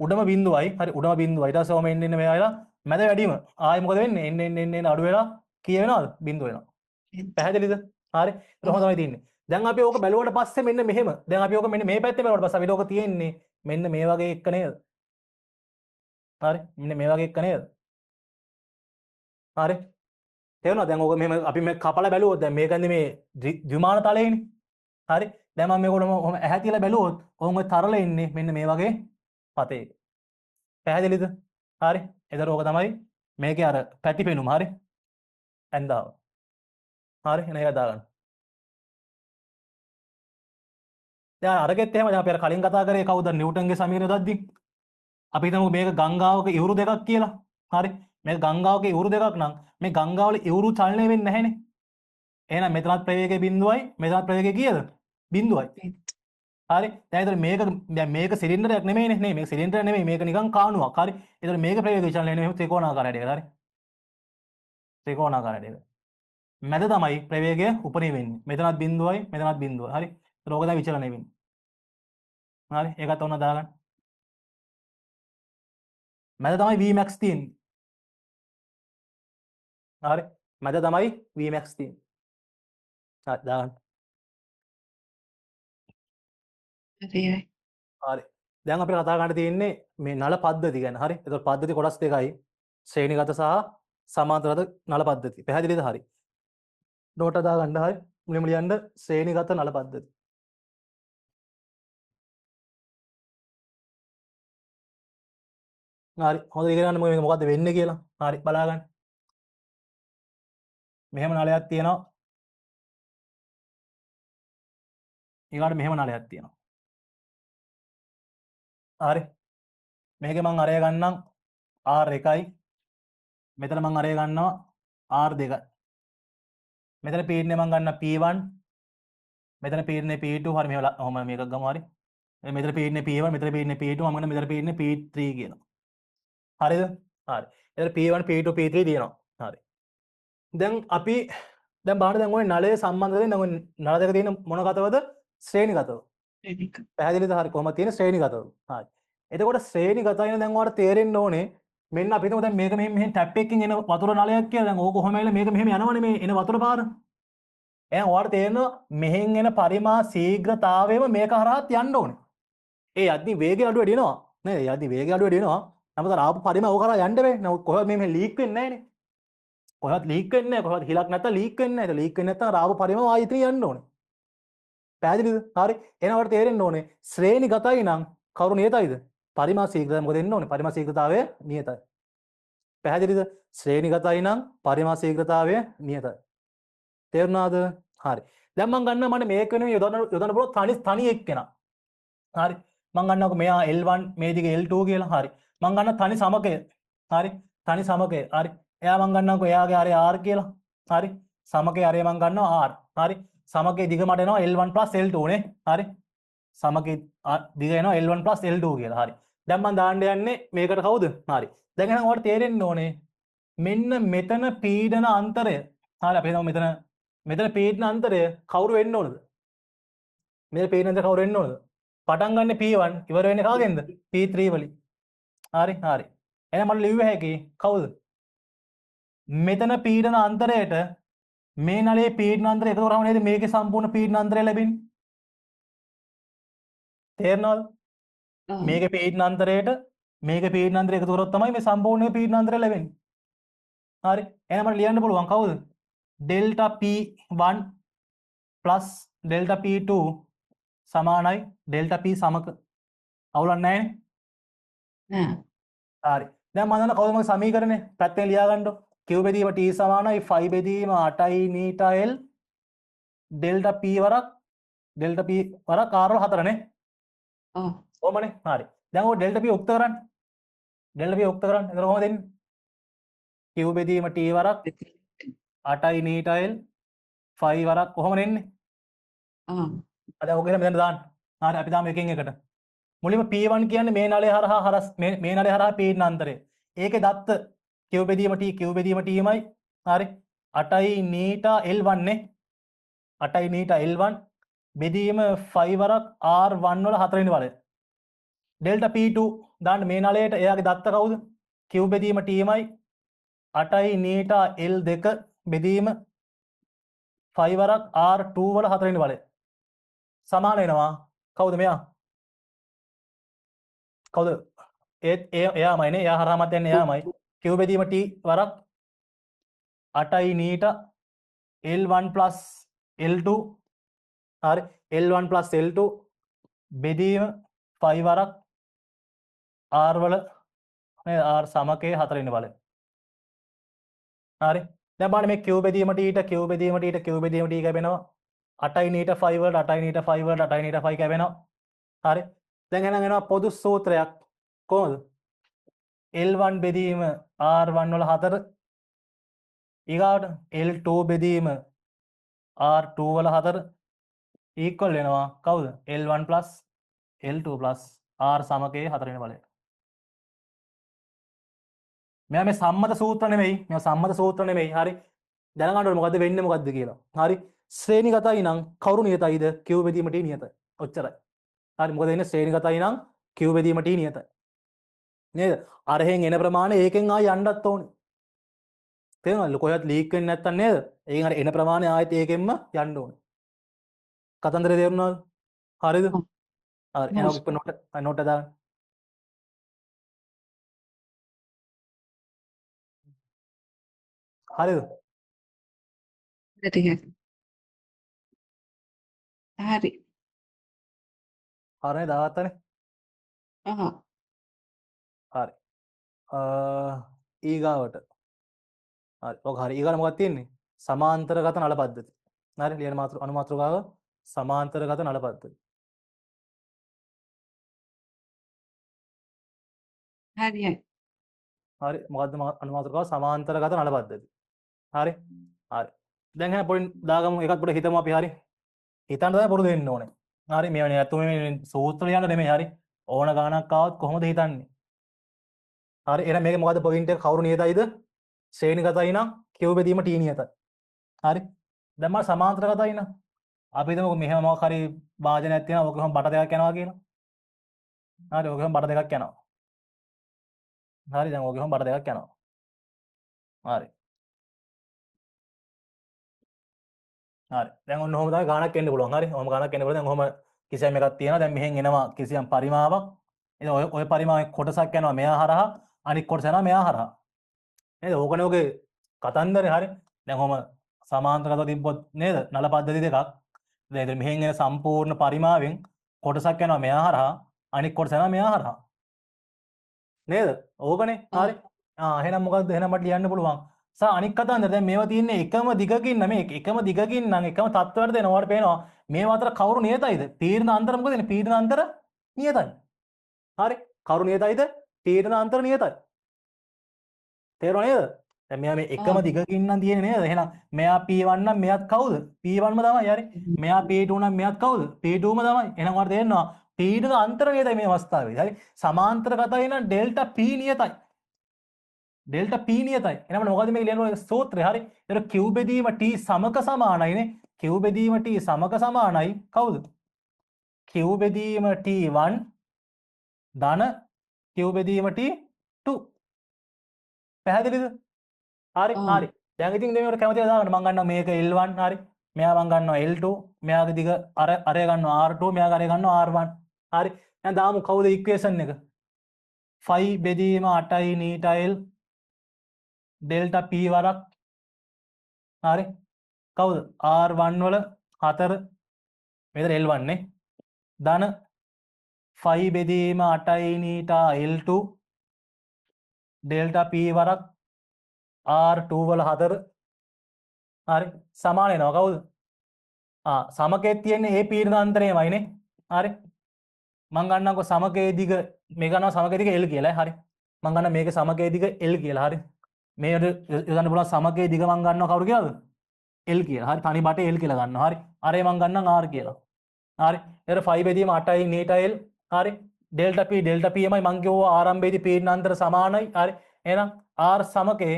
උඩම බිඳුවයි හරි උඩම බිඳුවයි ඊට පස්සේ ඔම එන්න එන්න මෙයා වෙලා මැද වැඩිම ආයෙ මොකද වෙන්නේ එන්න අඩු වෙලා කීය වෙනවද බිඳුව වෙනවා පැහැදිලිද හරි ඒක කොහොමද තමයි තියෙන්නේ දැන් අපි ඕක බැලුවට පස්සේ මෙන්න මෙහෙම දැන් අපි ඕක මෙන්න මේ පැත්තේ බැලුවට පස්සේ අපිට ඕක තියෙන්නේ මෙන්න මේ වගේ එක නේද හරි මෙන්න මේ වගේ එක නේද හරි තේරුණාද දැන් ඕක මෙහෙම අපි මේ කපලා බැලුවොත් දැන් මේකන්නේ මේ ද්විමාන තලයේනේ හරි දැන් මම මේකට ඔහොම ඇහැ තියලා බැලුවොත් ඔහොම තරල ඉන්නේ මෙන්න මේ වගේ පතේ පැහැදිලිද හරි එතකොට ඕක තමයි මේකේ අර පැතිපෙනුම හරි ඇන්දාව හරි එන එක දාගන්න දැන් අරගෙත් එහෙම දැන් අපි අර කලින් කතා කරේ කවුද නිව්ටන්ගේ සමීකරණය දද්දි අපි හිතමු මේක ගංගාවක ඉවුරු දෙකක් කියලා හරි මේක ගංගාවක ඉවුරු දෙකක් නම් මේ ගංගාවල ඉවුරු චලනය වෙන්නේ නැහැනේ එහෙනම් මෙතනත් ප්‍රවේගය බිඳුවයි මෙතනත් ප්‍රවේගය කීයද බිඳුවයි හරි දැන් ඒතර මේක දැන් මේක සිලින්ඩරයක් නෙමෙයිනේ නේ මේක සිලින්ඩරයක් නෙමෙයි මේක නිකන් කාණුවක් හරි ඒතර මේක ප්‍රවේග විචලනය වෙන්නේ මෙහෙම ත්‍රිකෝණාකාර හැඩයකට හරි ත්‍රිකෝණාකාර හැඩයකට මැද තමයි ප්‍රවේගය උපරිම වෙන්නේ මෙතනත් බිඳුවයි මෙතනත් බිඳුවයි හරි ඒතර ඕක තමයි විචලනය වෙන්නේ හරි ඒකත් ඔන්න දාගන්න මැද තමයි Vmax තියෙන්නේ හරි මැද තමයි Vmax තියෙන්නේ හරි දාගන්න හරියයි. හරි දැන් අපිට කතා කරන්න තියෙන්නේ මේ නල පද්ධති ගැන හරි එතකොට පද්ධති කොටස් දෙකයි ශ්‍රේණිගත සහ සමාන්තරගත නල පද්ධති පැහැදිලිද හරි නෝට දාගන්න හරි මුලින්ම ලියන්න ශ්‍රේණිගත නල පද්ධති හරි හොඳට ඉගෙන ගන්න මේක මොකද්ද වෙන්නේ කියලා හරි බලාගන්න මෙහෙම නලයක් තියෙනවා ඊළඟට මෙහෙම නලයක් තියෙනවා හරි මේකේ මම අරය ගන්නම් R1යි මෙතන මම අරය ගන්නවා R2යි මෙතන පීඩනය මම ගන්න P1 මෙතන පීඩනය P2 හරි මෙහෙම ඔහොම මේකක් ගමු හරි. මෙතන පීඩනය P1 මෙතන පීඩනය P2 මම ගන්න මෙතන පීඩනය P3 කියනවා. හරිද? හරි. එතන P1 P2 P3 තියෙනවා. හරි. දැන් අපි දැන් බලන්න දැන් ওই නලයේ සම්බන්ධයෙන් දැන් ওই නල දෙක තියෙන මොන ගතවද? ශ්‍රේණිගතව. ශ්‍රේණික. පැහැදිලිද? හරි. කොහොමද තියෙන ශ්‍රේණිගතව. හරි. එතකොට ශ්‍රේණිගතයින දැන් ඔයාලට තේරෙන්න ඕනේ මෙන්න අපි හිතමු දැන් මේක මෙහෙම ටැප් එකකින් එන වතුර නලයක් කියලා. දැන් ඕක කොහොම ඇවිල්ලා මේක මෙහෙම යනවනේ මේ එන වතුර පාර. එහෙනම් ඔයාලට තේරෙනවා මෙහෙන් එන පරිමා ශීඝ්‍රතාවයම මේක හරහාත් යන්න ඕනේ. ඒ යද්දි වේගය අඩු වැඩි වෙනවා. නේද? යද්දි වේගය අඩු වැඩි වෙනවා. නමුත් අර ආපු පරිමා ඕක කරා යන්න බෑ. නමුත් කොහොමද මේ ලීක් වෙන්නේ නැහනේ. කොහොමද ලීක් වෙන්නේ නැහැ. කොහොමද හිලක් නැත්තම් ලීක් වෙන්නේ නැහැ. ඒක ලීක් වෙන්නේ නැත්තම් ආපු පරිමා ආයෙත් යන්න ඕනේ. පැහැදිලිද? හරි. එහෙනම් අපිට තේරෙන්න ඕනේ ශ්‍රේණිගතයි නම් කවුරු නියතයිද? පරිමා ශීඝ්‍රතාවය මොකද එන්න ඕනේ? පරිමා ශීඝ්‍රතාවය නියතයි. පැහැදිලිද? ශ්‍රේණිගතයි නම් පරිමා ශීඝ්‍රතාවය නියතයි. තේරුණාද? හරි. දැන් මම ගන්නවා මට මේක වෙනුවෙන් යොදන්න පුළුවන් තනි එක්කෙනා. හරි. මම ගන්නකො මෙයා L1 මේ දිගේ L2 කියලා. හරි. මම ගන්න තනි සමකය. හරි. තනි සමකය. හරි. එයා මම ගන්නකො එයාගේ හරි R කියලා. හරි. සමකයේ හරි මම ගන්නවා R. හරි. සමකයේ දිග මට එනවා L1 L2 නේ. හරි. සමකයේ දිග එනවා L1 L2 කියලා. හරි. දැන් මම දාන්න යන්නේ මේකට කවුද? හරි. දැන් එහෙනම් ඔයාලට තේරෙන්න ඕනේ මෙන්න මෙතන පීඩන අන්තරය. හරි අපි හිතමු මෙතන පීඩන අන්තරය කවුරු වෙන්න ඕනද? මෙතන පීඩන අන්තරය කවුරු වෙන්න ඕනද? පටන් ගන්න P1 ඉවර වෙන්නේ කාගෙන්ද? P3 වලින්. හරි හරි. එහෙනම් මට ලිව්ව හැකි කවුද? මෙතන පීඩන අන්තරයට මේ නලයේ පීඩන අන්තරය එකතු කරාම නේද මේකේ සම්පූර්ණ පීඩන අන්තරය ලැබෙන්නේ? තේරෙනවද? මේකේ පීඩන අන්තරයට මේකේ පීඩන අන්තරය එකතු කරොත් තමයි මේ සම්පූර්ණ පීඩන අන්තරය ලැබෙන්නේ. හරි. එහෙනම් මට ලියන්න පුළුවන් කවුද? Delta P1 plus delta P2 සමානයි ඩෙල්ටා P සමක. අවුලක් නැහැ නේ? නෑ. හරි. දැන් මම දන්න කවුද මගේ සමීකරණය? පැත්තෙන් ලියා ගන්නකො. Q බෙදීම T සමානයි 5 බෙදීම 8යි නීටා L ඩෙල්ටා P වරක් ඩෙල්ටා P වරක් R වල 4 නේ. ඔව්. කොහමනේ? හරි. දැන් ඔය ඩෙල්ටා P උක්ත කරන්න. ඩෙල්ටා P උක්ත කරන්න. එතකොට කොහොමද එන්නේ? Q බෙදීම T වරක් 8යි නීටා L 5 වරක් කොහොමද එන්නේ? දැන් ඔක මෙතන දාන්න. හරි අපි දාමු එකකින් එකට. මුලින්ම P1 කියන්නේ මේ නලය හරහා මේ නලය හරහා පීඩන අන්තරය. ඒකේ දත්ත Q බෙදීම T මයි. හරි. 8යි නීටා L1 නේ. 8යි නීටා L1 බෙදීම 5 වරක් R1 වල 4 වෙනි බලය. ඩෙල්ටා P2 දාන්න මේ නලයට එයාගේ දත්ත කවුද? Q බෙදීම T මයි 8යි නීටා L2 බෙදීම 5 වරක් R2 වල 4 වෙනි බලය. සමාන වෙනවා කවුද මෙයා? කවුද? එයාමයිනේ. එයා හරහාමත් යන්නේ එයාමයි. Q බෙදීම T වරක් 8යි නීටා L1 plus L2 හරි L1 plus L2 බෙදීම 5 වරක් R වල නේද R සමකයේ 4 වෙනි බලය. හරි. දැන් බලන්න මේ Q බෙදීම T ට Q බෙදීම T ට Q බෙදීම T කැපෙනවා. 8යි නීටා 5 වලට 8යි නීටා 5 වලට 8යි නීටා 5 කැපෙනවා. හරි. දැන් එහෙනම් එනවා පොදු සූත්‍රයක්. කොහොමද? L1 බෙදීම R1 වල 4 ඊගාවට L2 බෙදීම R2 වල 4 equal වෙනවා කවුද? L1 plus L2 plus R සමකයේ 4 වෙනි බලය. මෙයා මේ සම්මත සූත්‍ර නෙමෙයි. මෙයා සම්මත සූත්‍ර නෙමෙයි. හරි. දැනගන්න ඕනේ මොකද්ද වෙන්නේ මොකද්ද කියලා. හරි. ශ්‍රේණිගතයි නම් කවුරු නියතයිද? Q බෙදීම T නියතයි. ඔච්චරයි. හරි. මොකද වෙන්නේ ශ්‍රේණිගතයි නම් Q බෙදීම T නියතයි. නේද? අරහෙන් එන ප්‍රමාණය ඒකෙන් ආය යන්නත් ඕනේ. තේරෙනවද? කොහෙවත් ලීක් වෙන්නේ නැත්තම් නේද? ඒකෙන් අර එන ප්‍රමාණය ආයෙත් ඒකෙන්ම යන්න ඕනේ. කතන්දරේ තේරුණාද? හරිද? හරි. එහෙනම් ඔක නෝට දාන්න. හරිද? හරි. හරි. හරිනේ දාගත්තනේ. හරි. ඊගාවට. හරි. ඔක හරි. ඊගාට මොකක්ද තියෙන්නේ? සමාන්තරගත නල පද්ධති. හරි. ලියන අනුමාත්‍රකාව සමාන්තරගත නල පද්ධති. හරියි. හරි. මොකද්ද අනුමාත්‍රකාව සමාන්තරගත නල පද්ධති. හරි. හරි. දැන් එහෙනම් පොඩි දාගමු එකක් පොඩි හිතමු අපි හරි. හිතන්න තමයි පුරුදු වෙන්න ඕනේ. හරි මේවනේ නැත්නම් මේ සූත්‍ර ලියන්න නෙමෙයි හරි. ඕන ගානක් ආවොත් කොහොමද හිතන්නේ? හරි එහෙනම් මේකේ මොකද්ද පොයින්ට් එක කවුරු නියතයිද? ශ්‍රේණිගතයි නම් Q බෙදීම T නියතයි. හරි. දැන් මම සමාන්තරගතයි නම් අපි හිතමු මෙහෙම මොකක් හරි වාදනයක් තියෙනවා ඕක කොහොම බට දෙකක් යනවා කියලා. හරි ඕක කොහොම බට දෙකක් යනවා. හරි දැන් ඕක කොහොම බට දෙකක් යනවා. හරි. හරි. දැන් ඔන්න ඔහොම තමයි ගානක් එන්න පුළුවන්. හරි. ඔහොම ගානක් එන්න පුළුවන්. දැන් ඔහොම කිසියම් එකක් තියෙනවා. දැන් මෙහෙන් එනවා කිසියම් පරිමාවක්. ඉතින් ඔය පරිමාවේ කොටසක් යනවා මෙයා හරහා අනිත් කොටස යනවා මෙයා හරහා. නේද? ඕකනේ ඔගේ කතන්දරේ හරි. දැන් ඔහොම සමාන්තරගතව තිබ්බොත් නේද? නල පද්ධති දෙකක්. දැන් ඉතින් මෙහෙන් එන සම්පූර්ණ පරිමාවෙන් කොටසක් යනවා මෙයා හරහා අනිත් කොටස යනවා මෙයා හරහා. නේද? ඕකනේ. හරි. එහෙනම් මොකද්ද? එහෙනම් මට ලියන්න පුළුවන්. අනික් කතන්දර දැන් මේවා තියෙන්නේ එකම දිගකින් නෙමෙයි එකම දිගකින් නම් එකම තත්ත්වයට දෙනවා. ඔයාලට පේනවා මේවා අතර කවුරු නියතයිද? පීඩන අන්තර මොකද එන්නේ? පීඩන අන්තර නියතයි. හරි. කවුරු නියතයිද? පීඩන අන්තර නියතයි. තේරුණා නේද? දැන් මෙයා මේ එකම දිගකින් නම් තියෙන්නේ නේද? එහෙනම් මෙයා P1 නම් මෙයාත් කවුද? P1ම තමයි. හරි. මෙයා P2 නම් මෙයාත් කවුද? P2ම තමයි. එහෙනම් ඔයාලට තේරෙනවා පීඩන අන්තර නියතයි මේ අවස්ථාවේදී. හරි. සමාන්තරගතයි නම් ඩෙල්ටා P නියතයි. ඩෙල්ටා P නියතයි. එහෙනම් මොකද මේක ලියන්න ඕනේ සූත්‍රය. හරි. ඒතර Q බෙදීම T සමක සමානයිනේ. Q බෙදීම T සමක සමානයි කවුද? Q බෙදීම T1 ධන Q බෙදීම T2. පැහැදිලිද? හරි හරි. දැන් ඉතින් මේකට කැමතිද දාගන්න මම ගන්නවා මේක L1 හරි. මෙයා මම ගන්නවා L2. මෙයාගේ දිග අරය ගන්නවා R2. මෙයාගේ අරය ගන්නවා R1. හරි. දැන් දාමු කවුද ඉක්වේෂන් එක? 5 බෙදීම 8යි නීටා L ඩෙල්ටා P වරක් හරි කවුද R1 වල 4 මෙතන L1 නේ ධන 5 බෙදීම 8යි නීටා L2 ඩෙල්ටා P වරක් R2 වල 4 හරි සමාන වෙනවා කවුද සමකයේ තියෙන්නේ ඒ පීඩන අන්තරයමයිනේ හරි මම ගන්නකො සමකයේ දිග මේ ගන්නවා සමකයේ දිග L කියලා හරි මම ගන්න මේක සමකයේ දිග L කියලා හරි මේකට යොදන්න පුළුවන් සමකයේ දිග මම ගන්නවා කවුරු කියලාද L කියලා. හරි තනි බටේ L කියලා ගන්නවා. හරි. අරේ මම ගන්නම් R කියලා. හරි. ඊට 5 බෙදීම 8යි නීටා L. හරි. ඩෙල්ටා P එමයි මං කිව්වා ආරම්භයේදී පීඩන අන්තර සමානයි. හරි. එහෙනම් R සමකේ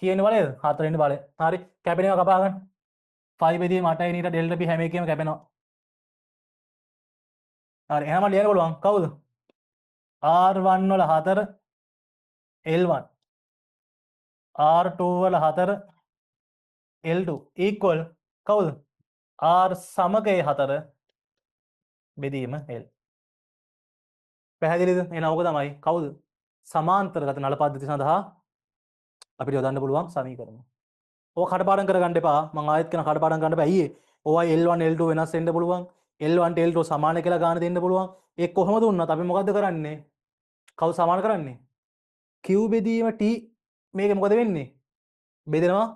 කියන බලයද? 4 වෙනි බලය. හරි. කැපෙනවා කපා ගන්න. 5 බෙදීම 8යි නීටා ඩෙල්ටා P හැම එකෙම කැපෙනවා. හරි. එහෙනම් ලියන්න පුළුවන්. කවුද? R1 වල 4 L1 R2 වල 4 L2 equal කවුද? R සමගයේ 4 බෙදීම L. පැහැදිලිද? එහෙනම් ඕක තමයි කවුද? සමාන්තරගත නල පද්ධති සඳහා අපිට යොදන්න පුළුවන් සමීකරණ. ඕක කඩපාඩම් කරගන්න එපා. මම ආයෙත් කියන කඩපාඩම් කරන්න එපා. අයියේ. ඕවයි L1 L2 වෙනස් වෙන්න පුළුවන්. L1 ට L2 සමාන කියලා ගාන දෙන්න පුළුවන්. ඒක කොහොමද වුණත් අපි මොකද්ද කරන්නේ? කවුද සමාන කරන්නේ? Q බෙදීම T මේක මොකද වෙන්නේ? බෙදෙනවා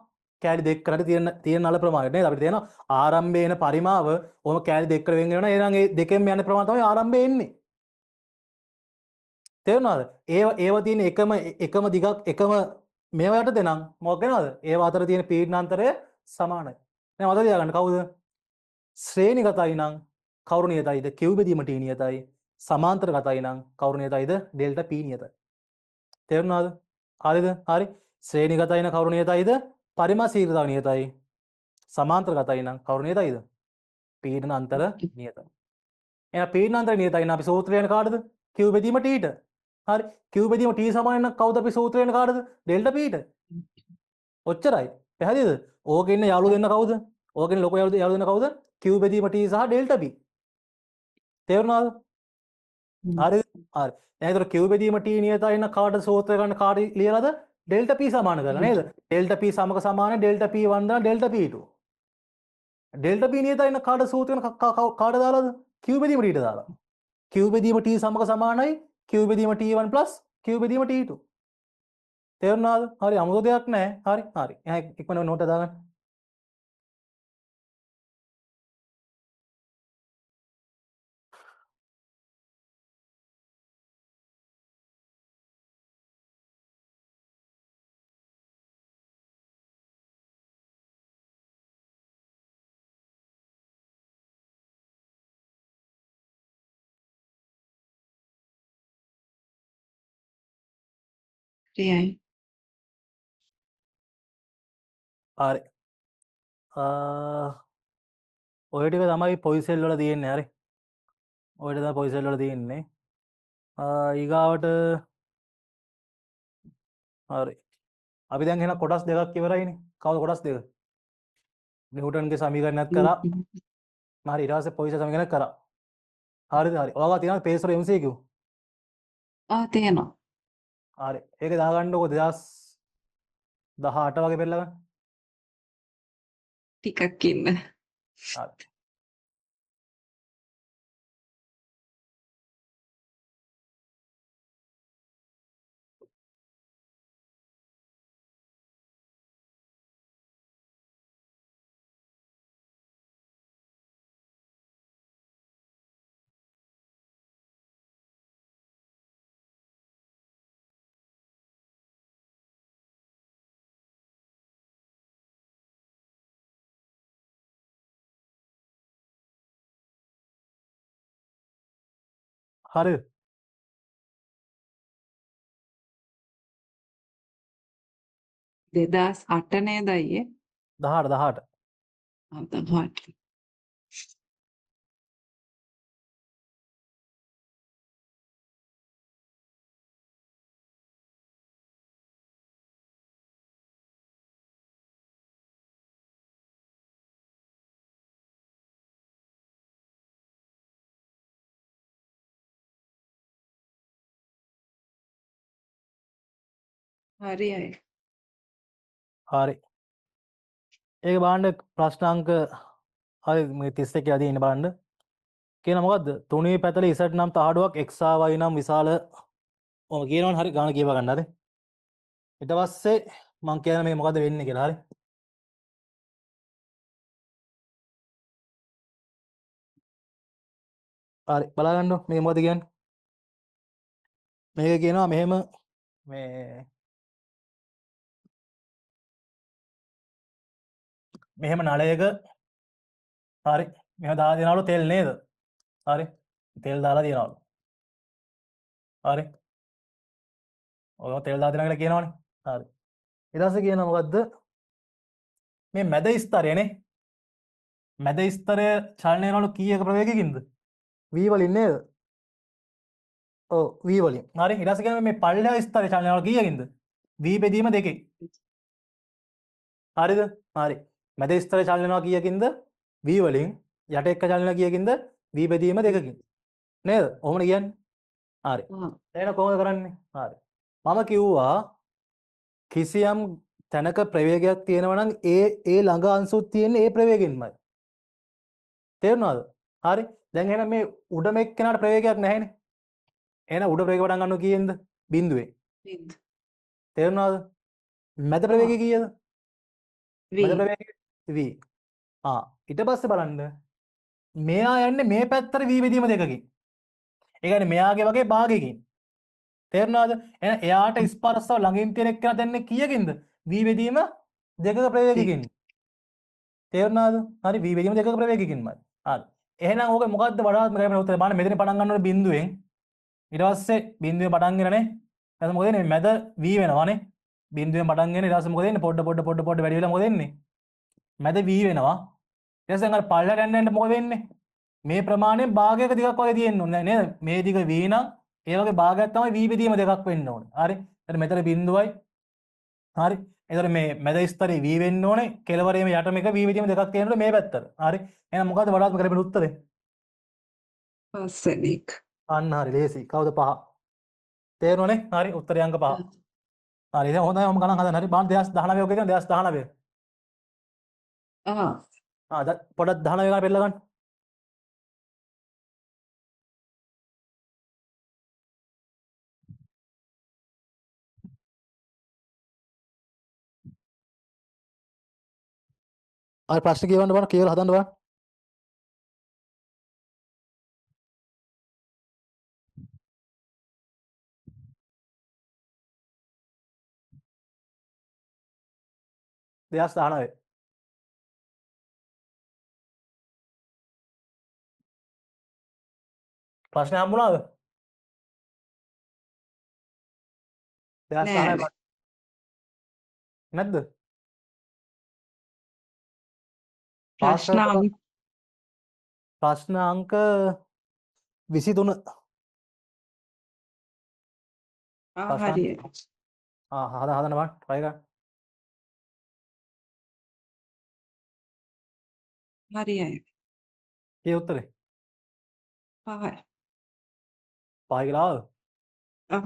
කෑලි දෙකකට තියෙන නල ප්‍රමාණයට නේද? අපිට තියෙනවා ආරම්භයේ එන පරිමාව ඔහොම කෑලි දෙකකට වෙන් වෙනවා. එහෙනම් ඒ දෙකෙන්ම යන ප්‍රමාණය තමයි ආරම්භයේ එන්නේ. තේරුණාද? ඒව තියෙන එකම දිගක් එකම මේවා යටතේ නම් මොකක් වෙනවද? ඒව අතර තියෙන පීඩනාන්තරය සමානයි. දැන් මතක තියාගන්න කවුද? ශ්‍රේණිගතයි නම් කවුරු නියතයිද? Q බෙදීම T නියතයි. සමාන්තරගතයි නම් කවුරු නියතයිද? Delta P නියතයි. තේරුණාද? හරිද? හරි. ශ්‍රේණිගතයි නම් කවුරු නියතයිද? පරිමා ශීඝ්‍රතාව නියතයි. සමාන්තරගතයි නම් කවුරු නියතයිද? පීඩන අන්තර නියතයි. එහෙනම් පීඩන අන්තර නියතයි නම් අපි සූත්‍රය යන කාටද? Q බෙදීම T ට. හරි. Q බෙදීම T සමාන නම් කවුද අපි සූත්‍රය යන කාටද? ඩෙල්ටා P ට. ඔච්චරයි. පැහැදිලිද? ඕකේ ඉන්න යාළුවෝ දෙන්න කවුද? ඕකේ ඉන්න ලොකු යාළුවෝ දෙන්න කවුද? Q බෙදීම T සහ ඩෙල්ටා P. තේරුණාද? හරිද? හරි. දැන් ඒතර Q බෙදීම T නියතයි නම් කාටද සූත්‍රය ගන්න කාට ලියලාද? ඩෙල්ටා P සමාන කරලා නේද? ඩෙල්ටා P සමක සමාන ඩෙල්ටා P1 දා ඩෙල්ටා P2. ඩෙල්ටා P නියතයි නම් කාට සූත්‍රය ගන්න කාට දාලාද? Q බෙදීම T ට දාලා. Q බෙදීම T සමක සමානයි Q බෙදීම T1 Q බෙදීම T2. තේරුණාද? හරි අමුතු දෙයක් නැහැ. හරි හරි. එහෙනම් ඉක්මනට නෝට් එක දාගන්න. හරියයි. හරි. ඔය ටික තමයි පොයිසෙල් වල තියෙන්නේ. හරි. ඔය ටික තමයි පොයිසෙල් වල තියෙන්නේ. ඊගාවට හරි. අපි දැන් එහෙනම් කොටස් දෙකක් ඉවරයිනේ. කවුද කොටස් දෙක? නිව්ටන්ගේ සමීකරණයක් කරා. හරි ඊට පස්සේ පොයිසෙල් සමීකරණයක් කරා. හරිද? හරි. ඔයාලා තියෙනවා පේසර් MCQ. තියෙනවා. හරි. ඒක දාගන්නකො 2018 වගේ පෙරලා ගන්න. ටිකක් ඉන්න. හරි. හරිද? 2008 නේද අයියේ? 18. ආ 18. හරියයි. හරි. ඒක බලන්න ප්‍රශ්න අංක හරි මේ 31 කියලා තියෙන බලන්න. කියන මොකද්ද? තුනී පැතල Z නම් තහඩුවක් X Y නම් විශාල ඔය කියනවනේ හරි ගාන කියව ගන්න හරි. ඊට පස්සේ මං කියන මේ මොකද්ද වෙන්නේ කියලා හරි. හරි බලාගන්නකො මේ මොකද කියන්නේ. මේක කියනවා මෙහෙම මේ මෙහෙම නලයක හරි මෙහෙම දාලා දෙනවලු තෙල් නේද? හරි. තෙල් දාලා තියනවලු. හරි. ඔය තෙල් දාලා දෙනවා කියලා කියනවනේ. හරි. ඊට පස්සේ කියනවා මොකද්ද? මේ මැද ස්තරයනේ. මැද ස්තරය චලනය වෙනවලු කීයක ප්‍රවේගයකින්ද? v වලින් නේද? ඔව් v වලින්. හරි. ඊට පස්සේ කියනවා මේ පල්ලෙහා ස්තරය චලනය වෙනවලු කීයකින්ද? v බෙදීම 2කින්. හරිද? හරි. මැද ස්තරය චලනය වෙනවා කීයකින්ද? v වලින්. යට එක්ක චලනය වෙනවා කීයකින්ද? v බෙදීම 2කින්. නේද? ඔහොමනේ කියන්නේ. හරි. එහෙනම් කොහොමද කරන්නේ? හරි. මම කිව්වා කිසියම් තැනක ප්‍රවේගයක් තියෙනවා නම් ඒ ළඟ අංශුත් තියෙන්නේ ඒ ප්‍රවේගෙන්මයි. තේරුණාද? හරි. දැන් එහෙනම් මේ උඩම එක්කෙනාට ප්‍රවේගයක් නැහැනේ. එහෙනම් උඩ ප්‍රවේගය පටන් ගන්නවා කීයෙන්ද? බිඳුවෙන්. බින්දු. තේරුණාද? මැද ප්‍රවේගය කීයද? V. මැද ප්‍රවේගය v. ඊට පස්සේ බලන්න මෙයා යන්නේ මේ පැත්තට v බෙදීම 2කින්. ඒ කියන්නේ මෙයාගේ වගේ භාගයකින්. තේරුණාද? එහෙනම් එයාට ස්පර්ශව ළඟින් තියෙන එක්කෙනා දැන්නේ කීයකින්ද? v බෙදීම 2ක ප්‍රවේගයකින්. තේරුණාද? හරි v බෙදීම 2ක ප්‍රවේගයකින්මයි. හරි. එහෙනම් ඕකේ මොකද්ද වඩාත්ම කැපෙන උත්තරය? බලන්න මෙතන පටන් ගන්නකොට බිඳුවෙන්. ඊට පස්සේ බිඳුවෙන් පටන්ගෙන නේ. ඊට මොකද වෙන්නේ? මැද v වෙනවානේ. බිඳුවෙන් පටන්ගෙන ඊට පස්සේ මොකද වෙන්නේ? පොඩ වැඩි වෙලා මොකද වෙන්නේ? මැද v වෙනවා. ඊට පස්සේ අර පල්ලට යන්න මොකද වෙන්නේ? මේ ප්‍රමාණයෙන් භාගයක දිගක් වගේ තියෙන්න ඕනේ නේද? මේ දිග v නම් ඒ වගේ භාගයක් තමයි v බෙදීම 2ක් වෙන්න ඕනේ. හරි. එතන මෙතන බිඳුවයි. හරි. එතකොට මේ මැද ස්තරේ v වෙන්න ඕනේ. කෙළවරේ මේ යටම එක v බෙදීම 2ක් තියෙනකොට මේ පැත්තට. හරි. එහෙනම් මොකද්ද වඩාත්ම කැපෙන උත්තරේ? පස්වෙනි එක. අන්න හරි ලේසි. කවුද 5? තේරුණානේ? හරි උත්තරය අංක 5. හරි දැන් හොඳයි මම ගණන් හදන්න. හරි බලන්න 2019 ඔක කියන 2019. පොඩක් 19 ගාන පෙරලා ගන්න. හරි ප්‍රශ්න කියවන්න බලන්න කියලා හදන්න බලන්න. දෙස් 19. ප්‍රශ්න හම්බුණාද? දෙකස් නෑ 19 නැද්ද? පාස් ප්‍රශ්න කරලා අංක ප්‍රශ්න අංක 23 ප්‍රශ්න හරියයි. හදන්න බං try කරන්න. හරියයි. කී උත්තරේ? 5යි. 5 කියලා ආවද? ඔව්.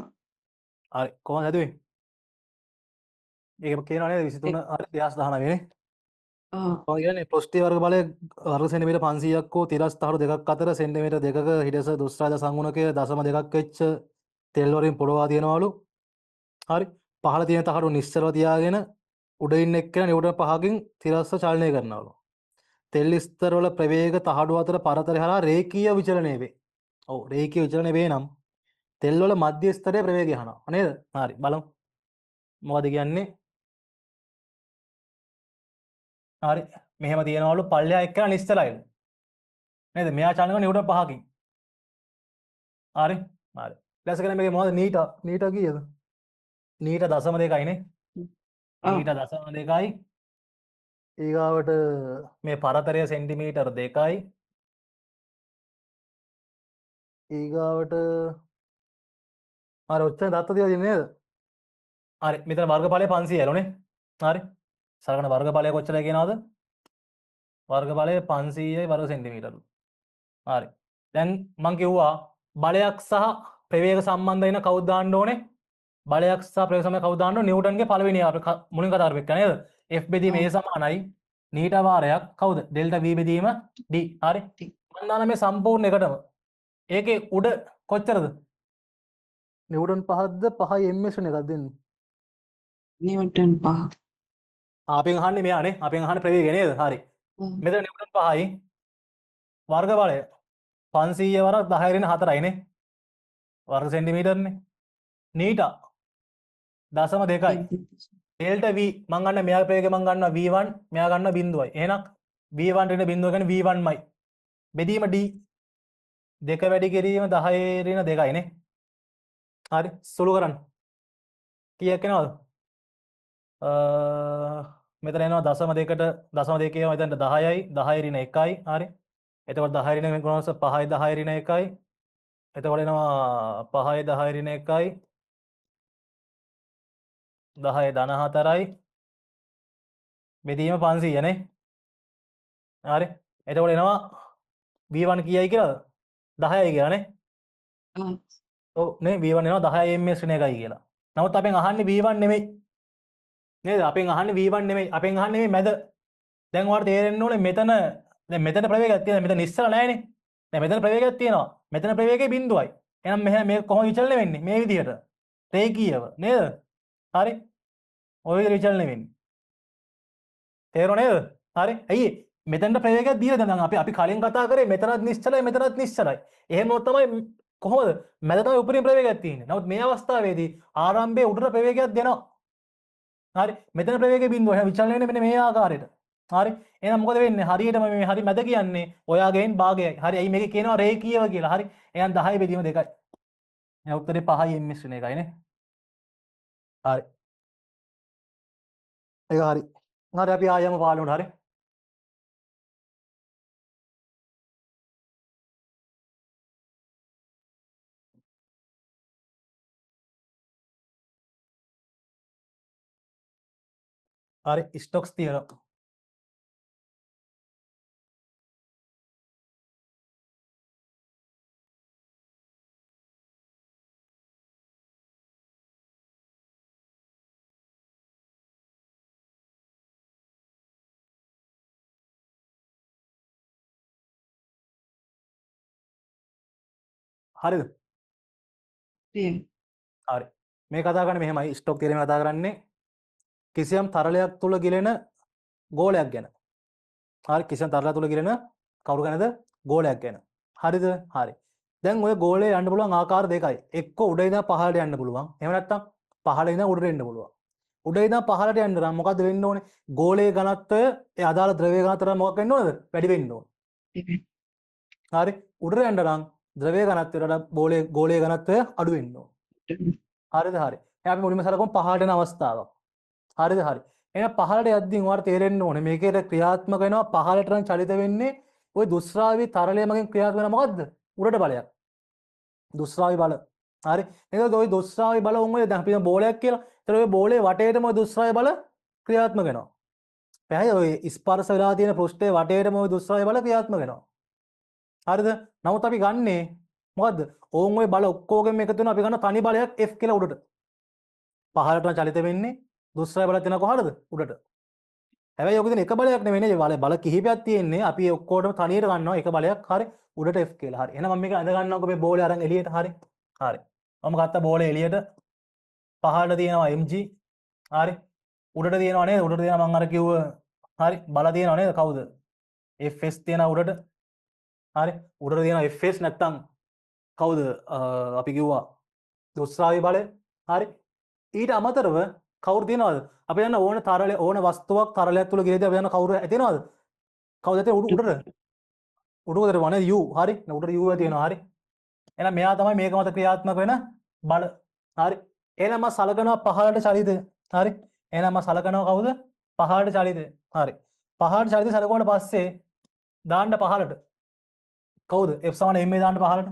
හරි කොහොමද හැදුවේ? ඒක කියනවා නේද 23 හරි 2019 නේ? ඔව්. ඔය කියන්නේ පෘෂ්ඨීය වර්ග බලය වර්ග සෙන්ටිමීටර් 500ක් හෝ තිරස් තහඩු දෙකක් අතර සෙන්ටිමීටර් දෙකක හිඩැස දුෂ්ටාද සංගුණකය 0.2ක් වෙච්ච තෙල් වලින් පොළවා තියෙනවලු. හරි. පහළ තියෙන තහඩු නිශ්චලව තියාගෙන උඩ ඉන්න එක්කෙනා නිව්ටන් 5කින් තිරස්ව චලනය කරනවලු. තෙල් ස්තර වල ප්‍රවේග තහඩු අතර පරතරය හරහා රේඛීය විචලනය වේ. ඔව් රේඛීය විචලනය වේ නම් තෙල් වල මධ්‍ය ස්තරයේ ප්‍රවේගය අහනවා. නේද? හරි බලමු. මොකද කියන්නේ? හරි මෙහෙම තියෙනවලු පල්ලෙහා එක්කෙනා නිශ්චලයිලු. නේද? මෙයා චලනය කරන නිව්ටන් 5කින්. හරි. හරි. ඊට පස්සේ මේකේ මොකද නීටා කීයද? නීටා 0.2යි නේ. ඔව්. නීටා 0.2යි. ඊගාවට මේ පරතරය සෙන්ටිමීටර් 2යි. ඊගාවට හරි ඔච්චර දත්ත තියලා තියෙන්නේ නේද? හරි මෙතන වර්ගඵලය 500 යලුනේ. හරි. සලකන වර්ගඵලය කොච්චරද කියනවද? වර්ගඵලය 500යි වර්ග සෙන්ටිමීටර්. හරි. දැන් මං කිව්වා බලයක් සහ ප්‍රවේග සම්බන්ධ වෙන කවුද දාන්න ඕනේ? බලයක් සහ ප්‍රවේග සම්බන්ධ කවුද දාන්න ඕනේ? නිව්ටන්ගේ පළවෙනි අපි මුලින් කතා කරපු එක නේද? F බෙදීම A සමානයි නීටා වාරයක් කවුද? ඩෙල්ටා V බෙදීම D. හරි. මං දාන මේ සම්පූර්ණ එකටම. ඒකේ උඩ කොච්චරද? නිව්ටන් 5ද 5යි ms එකක් දෙන්නේ. නිව්ටන් 5. අපෙන් අහන්නේ මෙයානේ. අපෙන් අහන්නේ ප්‍රවේගය නේද? හරි. මෙතන නිව්ටන් 5යි වර්ග බලය 500 වරක් 10 ඍණ 4යි නේ. වර්ග සෙන්ටිමීටර්නේ. නීටා 0.2යි. ඩෙල්ටා V මං ගන්න මෙයා ප්‍රවේගය මං ගන්නවා V1 මෙයා ගන්නවා බිඳුවයි. එහෙනම් V1 ඍණ බිඳුව කියන්නේ V1මයි. බෙදීම D දෙක වැඩි කිරීම 10 ඍණ 2යි නේ. හරි සුළු කරන්න. කීයක් එනවද? මෙතන එනවා 0.2කට 0.2 මෙතනට 10යි 10 ඍණ 1යි. හරි. එතකොට 10 ඍණ ගුණාංශ 5යි 10 ඍණ 1යි. එතකොට එනවා 5යි 10 ඍණ 1යි 10යි ධන 4යි බෙදීම 500 නේ. හරි. එතකොට එනවා V1 කීයයි කියලාද? 10යි කියලා නේ. ඔව්. ඔව් නේ V1 එනවා 10 ms ඍණ 1යි කියලා. නමුත් අපෙන් අහන්නේ V1 නෙමෙයි. නේද? අපෙන් අහන්නේ V1 නෙමෙයි. අපෙන් අහන්නේ මේ මැද. දැන් ඔයාලට තේරෙන්න ඕනේ මෙතන දැන් මෙතන ප්‍රවේගයක් තියෙනවා. මෙතන ඉස්සර නැහැනේ. දැන් මෙතන ප්‍රවේගයක් තියෙනවා. මෙතන ප්‍රවේගය බිඳුවයි. එහෙනම් මෙහෙ මේ කොහොම විචලනය වෙන්නේ? මේ විදිහට. රේඛීයව නේද? හරි. ඔය විදිහට විචලනය වෙන්නේ. තේරුණා නේද? හරි. ඇයි මෙතනට ප්‍රවේගයක් දීලා දැන් අපි කලින් කතා කරේ මෙතනත් නිශ්චලයි මෙතනත් නිශ්චලයි. එහෙම තමයි කොහොමද? මැද තමයි උපරිම ප්‍රවේගයක් තියෙන්නේ. නමුත් මේ අවස්ථාවේදී ආරම්භයේ උඩට ප්‍රවේගයක් දෙනවා. හරි. මෙතන ප්‍රවේගය බිඳුව. එහෙනම් විචලනය වෙන්නේ මෙන්න මේ ආකාරයට. හරි. එහෙනම් මොකද වෙන්නේ? හරියටම මේ හරි මැද කියන්නේ ඔයාගෙන් භාගයයි. හරි. ඇයි මේකේ කියනවා රේඛීයව කියලා. හරි. එහෙනම් 10 බෙදීම 2යි. එහෙනම් උත්තරේ 5යි ms වෙන එකයි නේ. හරි. ඒක හරි. හරි අපි ආයෙම පාළුවට හරි. හරි ස්ටොක්ස් තියෙනවා. හරිද? හරියයි. හරි. මේ කතා කරන්නේ මෙහෙමයි ස්ටොක් තියරම කතා කරන්නේ කිසියම් තරලයක් තුල ගිලෙන ගෝලයක් ගැන. හරි කිසියම් තරලයක් තුල ගිලෙන කවුරු ගැනද? ගෝලයක් ගැන. හරිද? හරි. දැන් ඔය ගෝලේ යන්න පුළුවන් ආකාර දෙකයි. එක්ක උඩ ඉඳන් පහළට යන්න පුළුවන්. එහෙම නැත්නම් පහළ ඉඳන් උඩට එන්න පුළුවන්. උඩ ඉඳන් පහළට යන්න නම් මොකද්ද වෙන්න ඕනේ? ගෝලයේ ඝනත්වය ඒ අදාළ ද්‍රව්‍ය ඝනත්වයට මොකක් වෙන්න ඕනද? වැඩි වෙන්න ඕනේ. හරි. උඩට යන්න නම් ද්‍රව්‍ය ඝනත්වයට ගෝලයේ ඝනත්වය අඩු වෙන්න ඕනේ. හරිද? හරි. අපි මුලින්ම සලකමු පහළට යන අවස්ථාවක්. හරිද? හරි. එහෙනම් පහළට යද්දී ඔයාලට තේරෙන්න ඕනේ මේකේ ක්‍රියාත්මක වෙනවා පහළට නම් චලිත වෙන්නේ ওই දුෂ්‍රාවී තරලය මගින් ක්‍රියාත්මක වෙන මොකද්ද? උඩට බලයක්. දුෂ්‍රාවී බල. හරි. එතකොට ওই දුෂ්‍රාවී බල උන් ඔය දැන් අපි බෝලයක් කියලා. ඒතර ඔය බෝලේ වටේටම ওই දුෂ්‍රාවී බල ක්‍රියාත්මක වෙනවා. පැහැදිලි ඔය ස්පර්ශ වෙලා තියෙන පෘෂ්ඨයේ වටේටම ওই දුෂ්‍රාවී බල ක්‍රියාත්මක වෙනවා. හරිද? නමුත් අපි ගන්නේ මොකද්ද? ඕන් ওই බල ඔක්කොගෙම එකතු වෙන අපි ගන්න තනි බලයක් F කියලා උඩට. පහළට චලිත වෙන්නේ දුෂ්‍රාවී බලයක් තියෙන කොහටද? උඩට. හැබැයි ඔක දෙන එක බලයක් නෙවෙයි බල කිහිපයක් තියෙන්නේ. අපි ඔක්කොටම තනියට ගන්නවා එක බලයක්. හරි. උඩට F කියලා. හරි. එහෙනම් මම මේක අඳ ගන්නකො මේ බෝලේ අරන් එළියට. හරි. හරි. මම ගත්ත බෝලේ එළියට පහළට තියෙනවා mg. හරි. උඩට තියෙනවා නේද? උඩට තියෙනවා මම අර කිව්ව හරි බල තියෙනවා නේද? කවුද? fs තියෙනවා උඩට. හරි. උඩට තියෙනවා fs නැත්තම් කවුද? අපි කිව්වා දුෂ්‍රාවී බලය. හරි. ඊට අමතරව කවුරු තියෙනවද? අපි දන්න ඕන තරලය ඕන වස්තුවක් තරලයක් තුල ගිරේදී අපි දන්න කවුරු ඇතේනවද? කවුද ඇතේ උඩට? උඩට වනේ u. හරි. උඩට u තියෙනවා. හරි. එහෙනම් මෙයා තමයි මේක මත ක්‍රියාත්මක වෙන බල. හරි. එහෙනම් මම සලකනවා පහළට චලිතය. හරි. එහෙනම් මම සලකනවා කවුද? පහළට චලිතය. හරි. පහළට චලිතය සලකුවාට පස්සේ දාන්න පහළට. කවුද? F සමාන ma දාන්න පහළට.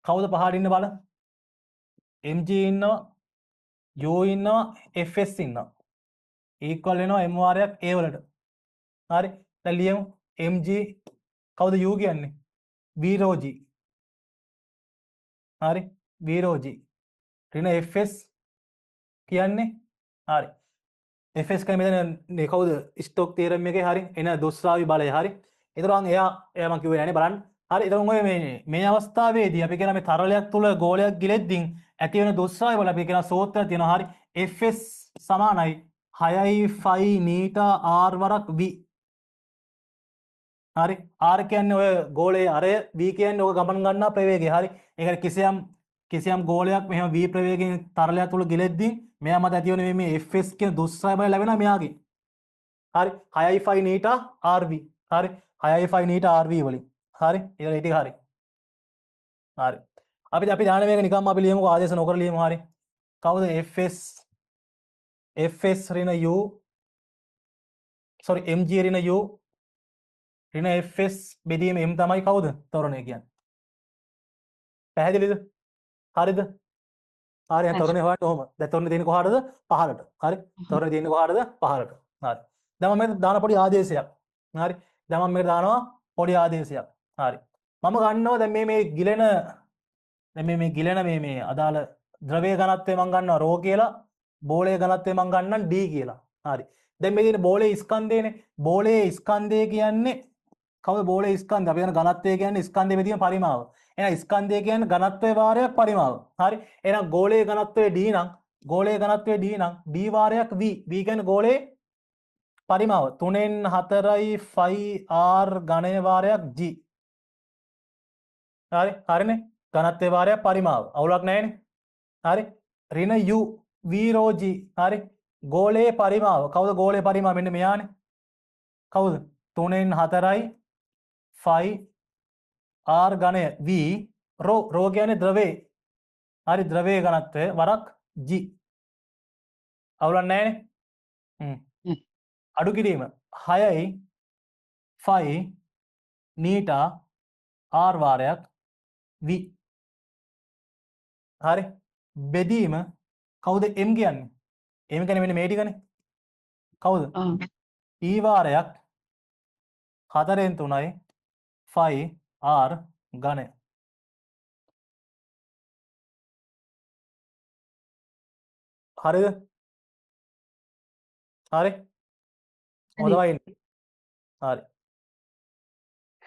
කවුද පහළට ඉන්න බල? mg ඉන්නවා, u ඉන්නවා, fs ඉන්නවා. equal වෙනවා m වාරයක් a වලට. හරි. දැන් ලියමු mg කවුද u කියන්නේ? v rho g. හරි. v rho g. ඍණ fs කියන්නේ හරි. fs කියන්නේ මෙතන කවුද? ස්ටොක් තියරම් එකේ හරි. එන දුෂ්‍රාවී බලය හරි. ඒතරම් එයා මම කිව්වේ නෑනේ බලන්න. හරි. ඒතරම් ඔය මේ අවස්ථාවේදී අපි කියන මේ තරලයක් තුල ගෝලයක් ගිලෙද්දී ඇති වෙන දුෂ්‍රාවී බලය අපි කියන සූත්‍රයක් තියෙනවා. හරි. fs සමානයි 6යි ෆයි නීටා r වරක් v. හරි. r කියන්නේ ඔය ගෝලයේ අරය, v කියන්නේ ඔය ගමන් ගන්නා ප්‍රවේගය. හරි. ඒ කියන්නේ කිසියම් ගෝලයක් මෙහෙම v ප්‍රවේගයෙන් තරලයක් තුල ගිලෙද්දී මෙයා මත ඇති වෙන මේ fs කියන දුෂ්‍රාවී බලය ලැබෙනවා මෙයාගෙන්. හරි. 6යි ෆයි නීටා rv. හරි. 6යි ෆයි නීටා rv වලින්. හරි. ඒක ටික හරි. හරි. අපි දාන මේක නිකම්ම අපි ලියමුකෝ ආදේශ නොකර ලියමු. හරි. කවුද fs ඍණ u sorry mg ඍණ u ඍණ fs බෙදීම m තමයි කවුද? ත්වරණය කියන්නේ. පැහැදිලිද? හරිද? හරි. දැන් ත්වරණය හොයන්න ඔහොම. දැන් ත්වරණය තියෙන්නේ කොහාටද? පහළට. හරි. ත්වරණය තියෙන්නේ කොහාටද? පහළට. හරි. දැන් මම මේක දාන පොඩි ආදේශයක්. හරි. දැන් මම මේක දානවා පොඩි ආදේශයක්. හරි. මම ගන්නවා දැන් මේ ගිලෙන මේ අදාළ ද්‍රවයේ ඝනත්වය මම ගන්නවා ρ කියලා. බෝලයේ ඝනත්වය මම ගන්නම් d කියලා. හරි. දැන් මේ තියෙන බෝලයේ ස්කන්ධයනේ. බෝලයේ ස්කන්ධය කියන්නේ කවුද? බෝලයේ ස්කන්ධය. අපි කියන ඝනත්වය කියන්නේ ස්කන්ධයේ බෙදීම පරිමාව. එහෙනම් ස්කන්ධය කියන්නේ ඝනත්වයේ වාරයක් පරිමාව. හරි. එහෙනම් ගෝලයේ ඝනත්වය d නම් d වාරයක් v. v කියන්නේ ගෝලයේ පරිමාව 3න් 4යි ෆයි r ඝනය වාරයක් g. හරි. හරිනේ. ඝනත්වයේ වාරයක් පරිමාව. අවුලක් නැහැනේ. හරි. ඍණ u v rho g. හරි. ගෝලයේ පරිමාව. කවුද ගෝලයේ පරිමාව? මෙන්න මෙයානේ. කවුද? 3න් 4යි ෆයි r ඝනය v rho කියන්නේ ද්‍රවයේ. හරි. ද්‍රවයේ ඝනත්වය වරක් g. අවුලක් නැහැනේ. අඩු කිරීම 6යි ෆයි නීටා r වාරයක් v. හරි. බෙදීම කවුද m කියන්නේ? m කියන්නේ මෙන්න මේ ටිකනේ. කවුද? e වාරයක් 4න් 3යි ෆයි r ඝනය. හරිද? හරි. හොඳයි. හරි.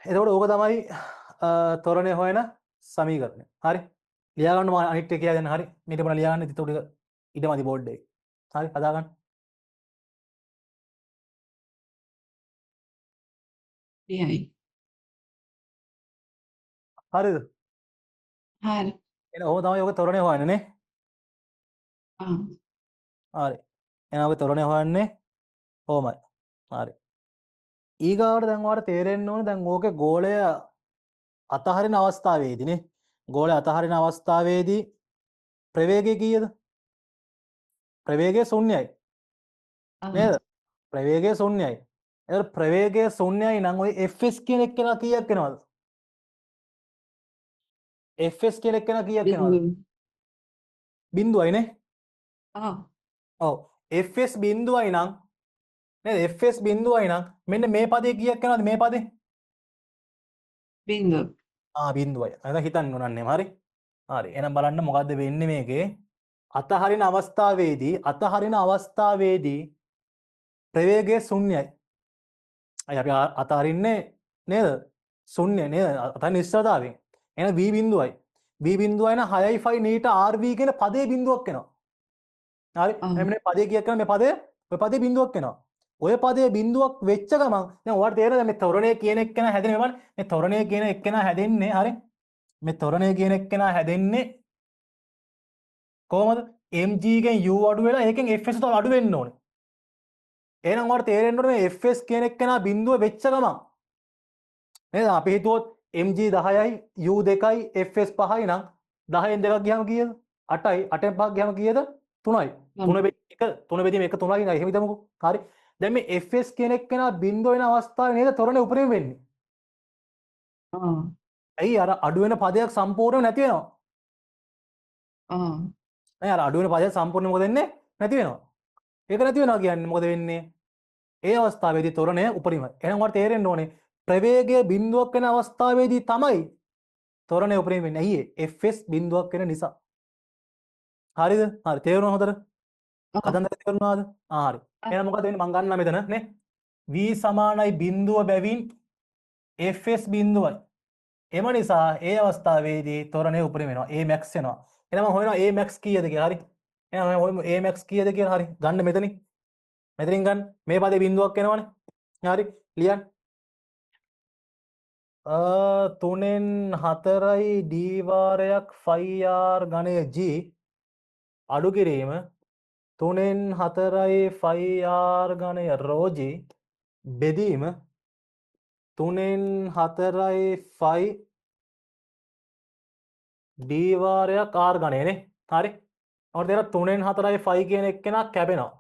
එතකොට ඕක තමයි ත්වරණය හොයන සමීකරණය. හරි. ලියා ගන්න මම අනිත් එක කියලා දෙන්න. හරි. මේක මොන ලියා ගන්න එතකොට ඊටමදි බෝඩ් එකේ. හරි. හදා ගන්න. එයයි. හරිද? හරි. එහෙනම් ඕක තමයි ඔක ත්වරණය හොයන්නේ නේ. හරි. එහෙනම් ඔක ත්වරණය හොයන්නේ කොහොමයි? හරි. ඊගාවට දැන් ඔයාලට තේරෙන්න ඕනේ දැන් ඕකේ ගෝලය අතහරින අවස්ථාවේදී නේ. ගෝලය අතහරින අවස්ථාවේදී ප්‍රවේගය කීයද? ප්‍රවේගය ශුන්‍යයි. නේද? ප්‍රවේගය ශුන්‍යයි. එතකොට ප්‍රවේගය ශුන්‍යයි නම් ওই fs කියන එක්කෙනා කීයක් වෙනවද? fs කියන එක්කෙනා කීයක් වෙනවද? බිඳුවයි නේ. ඔව්. fs බිඳුවයි නම් නේද? fs බිඳුවයි නම් මෙන්න මේ පදේ කීයක් වෙනවද මේ පදේ? බිඳුව. බිඳුවයි. එහෙනම් හිතන්න ඕනන්නේ හරි. හරි. එහෙනම් බලන්න මොකද්ද වෙන්නේ මේකේ? අතහරින අවස්ථාවේදී ප්‍රවේගය ශුන්‍යයි. අය අපි අතහරින්නේ නේද? ශුන්‍ය නේද? අතහරින නිශ්චලතාවයෙන්. එහෙනම් v බිඳුවයි. v බිඳුවයි නම් 6.5 නීට rv කියන පදේ බිඳුවක් එනවා. හරි. එහෙනම් මේ පදේ කීයක් කරන මේ පදේ ඔය පදේ බිඳුවක් එනවා. ඔය පදේ බිඳුවක් වෙච්ච ගමන් දැන් ඔයාලට තේරෙනවද මේ තොරණය කියන එක්කෙනා හැදෙන්නේ බලන්න. මේ තොරණය කියන එක්කෙනා හැදෙන්නේ හරි. මේ තොරණය කියන එක්කෙනා හැදෙන්නේ කොහමද? mg ගෙන් u අඩු වෙලා ඒකෙන් fs තව අඩු වෙන්න ඕනේ. එහෙනම් ඔයාලට තේරෙන්න ඕනේ මේ fs කියන එක්කෙනා බිඳුව වෙච්ච ගමන් නේද? අපි හිතුවොත් mg 10යි u 2යි fs 5යි නම් 10න් 2ක් ගියාම කීයද? 8යි 8න් 5ක් ගියාම කීයද? 3යි. 3 බෙදීම 1 3 බෙදීම 1 එහෙම හිතමුකෝ. හරි. දැන් මේ fs කියන එක්කෙනා බිඳුව වෙන අවස්ථාවේ නේද තොරණේ උපරිම වෙන්නේ. ඇයි අර අඩු වෙන පදයක් සම්පූර්ණයෙන්ම නැති වෙනවා. නෑ අර අඩු වෙන පදයක් සම්පූර්ණයෙන්ම මොකද වෙන්නේ? නැති වෙනවා. ඒක නැති වෙනවා කියන්නේ මොකද වෙන්නේ? ඒ අවස්ථාවේදී තොරණය උපරිමයි. එහෙනම් ඔයාලට තේරෙන්න ඕනේ ප්‍රවේගය බිඳුවක් වෙන අවස්ථාවේදී තමයි තොරණය උපරිම වෙන්නේ. ඇයි ඒ? fs බිඳුවක් වෙන නිසා. හරිද? හරි. තේරුණා හොඳට? කතන්දර තේරුණාද? හරි. එහෙනම් මොකද වෙන්නේ? මම ගන්නවා මෙතන නේ. v සමානයි බිඳුව බැවින් fs බිඳුවයි. එම නිසා ඒ අවස්ථාවේදී තොරණය උපරිම වෙනවා. a max වෙනවා. එහෙනම් මම හොයනවා a max කීයද කියලා. හරි. එහෙනම් මම හොයමු a max කීයද කියලා. හරි. ගන්න මෙතනින්. මෙතනින් ගන්න. මේ පදේ බිඳුවක් එනවනේ. හරි. ලියන්න. 3න් 4යි d වාරයක් 5r ඝනය g අඩු කිරීම 3න් 4යි 5r ඝනය rho g බෙදීම 3න් 4යි 5 d වාරයක් r ඝනය නේ. හරි. අපිට තේරෙනවා 3න් 4යි 5 කියන එක්කෙනා කැපෙනවා.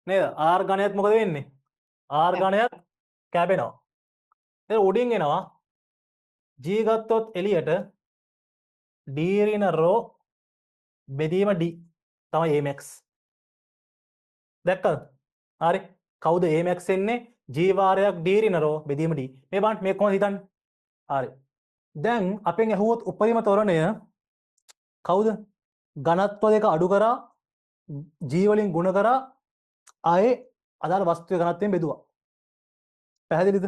නේද? r ඝනයත් මොකද වෙන්නේ? r ඝනයත් කැපෙනවා. ඒක උඩින් එනවා g ගත්තොත් එළියට d ඍණ rho බෙදීම d තමයි a max. දැක්කද? හරි. කවුද a max එන්නේ? g වාරයක් d ඍණ rho බෙදීම d. මේ බලන්න මේක කොහොමද හිතන්නේ? හරි. දැන් අපෙන් ඇහුවොත් උපරිම තොරණය කවුද? ඝනත්ව දෙක අඩු කරා g වලින් ගුණ කරා ආයේ අදාළ වස්තුවේ ඝනත්වයෙන් බෙදුවා. පැහැදිලිද?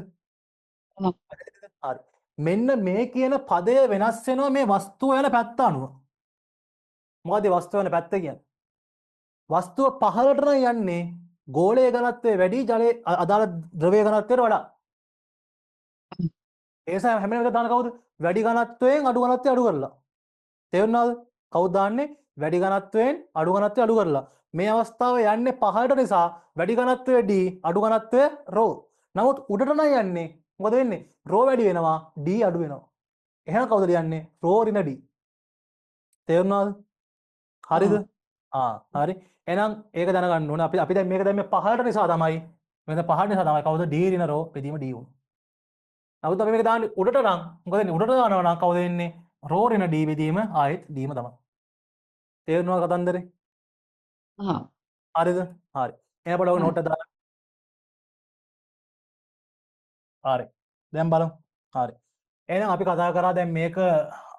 හරි. මෙන්න මේ කියන පදය වෙනස් වෙනවා මේ වස්තුව යන පැත්ත අනුව. මොකද වස්තුව යන පැත්ත කියන්නේ? වස්තුව පහළට නම් යන්නේ ගෝලයේ ඝනත්වය වැඩි ජලයේ අදාළ ද්‍රවයේ ඝනත්වයට වඩා. ඒ නිසා හැම වෙලේම දාන කවුද? වැඩි ඝනත්වයෙන් අඩු ඝනත්වය අඩු කරලා. තේරුණාද? කවුද දාන්නේ? වැඩි ඝනත්වයෙන් අඩු ඝනත්වය අඩු කරලා. මේ අවස්ථාව යන්නේ පහළට නිසා වැඩි ඝනත්වය d අඩු ඝනත්වය rho. නමුත් උඩට නම් යන්නේ මොකද වෙන්නේ? rho වැඩි වෙනවා d අඩු වෙනවා. එහෙනම් කවුද ලියන්නේ? rho ඍණ d. තේරුණාද? හරිද? හරි. එහෙනම් ඒක දැනගන්න ඕනේ. අපි දැන් මේක දැන් මේ පහළට නිසා තමයි මෙතන පහළට නිසා තමයි කවුද d ඍණ rho බෙදීම d උනේ. නමුත් අපි මේක දාන්නේ උඩට නම් මොකද වෙන්නේ? උඩට දානවා නම් කවුද වෙන්නේ? rho ඍණ d බෙදීම ආයෙත් dම තමයි. තේරුණාද කතන්දරේ? හරිද? හරි. එහෙනම් බලන්න නෝට් එක දාන්න. හරි. දැන් බලමු. හරි. එහෙනම් අපි කතා කරා දැන් මේක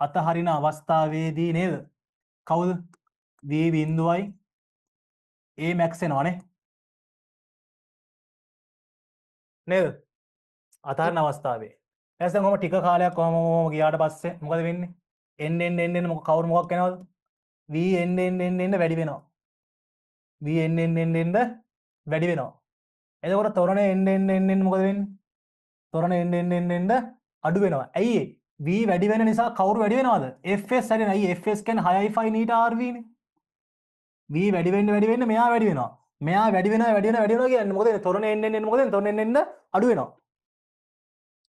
අතහරින අවස්ථාවේදී නේද? කවුද? v බිඳුවයි a max එනවනේ. නේද? අතහරින අවස්ථාවේ. එතකොට කොහොම ටික කාලයක් කොහොම ගියාට පස්සේ මොකද වෙන්නේ? එන්න කවුරු මොකක් වෙනවද? v එන්න වැඩි වෙනවා. v එන්න වැඩි වෙනවා. එතකොට තොරණේ එන්න මොකද වෙන්නේ? තොරණේ එන්න අඩු වෙනවා. ඇයි ඒ? v වැඩි වෙන නිසා කවුරු වැඩි වෙනවද? fs වැඩි වෙනවා. ඇයි fs කියන්නේ 6.5 නීට rv නේ. v වැඩි වෙන්න මෙයා වැඩි වෙනවා. මෙයා වැඩි වෙනවා කියන්නේ මොකද වෙන්නේ? තොරණේ එන්න මොකද වෙන්නේ? තොරණේ එන්න අඩු වෙනවා.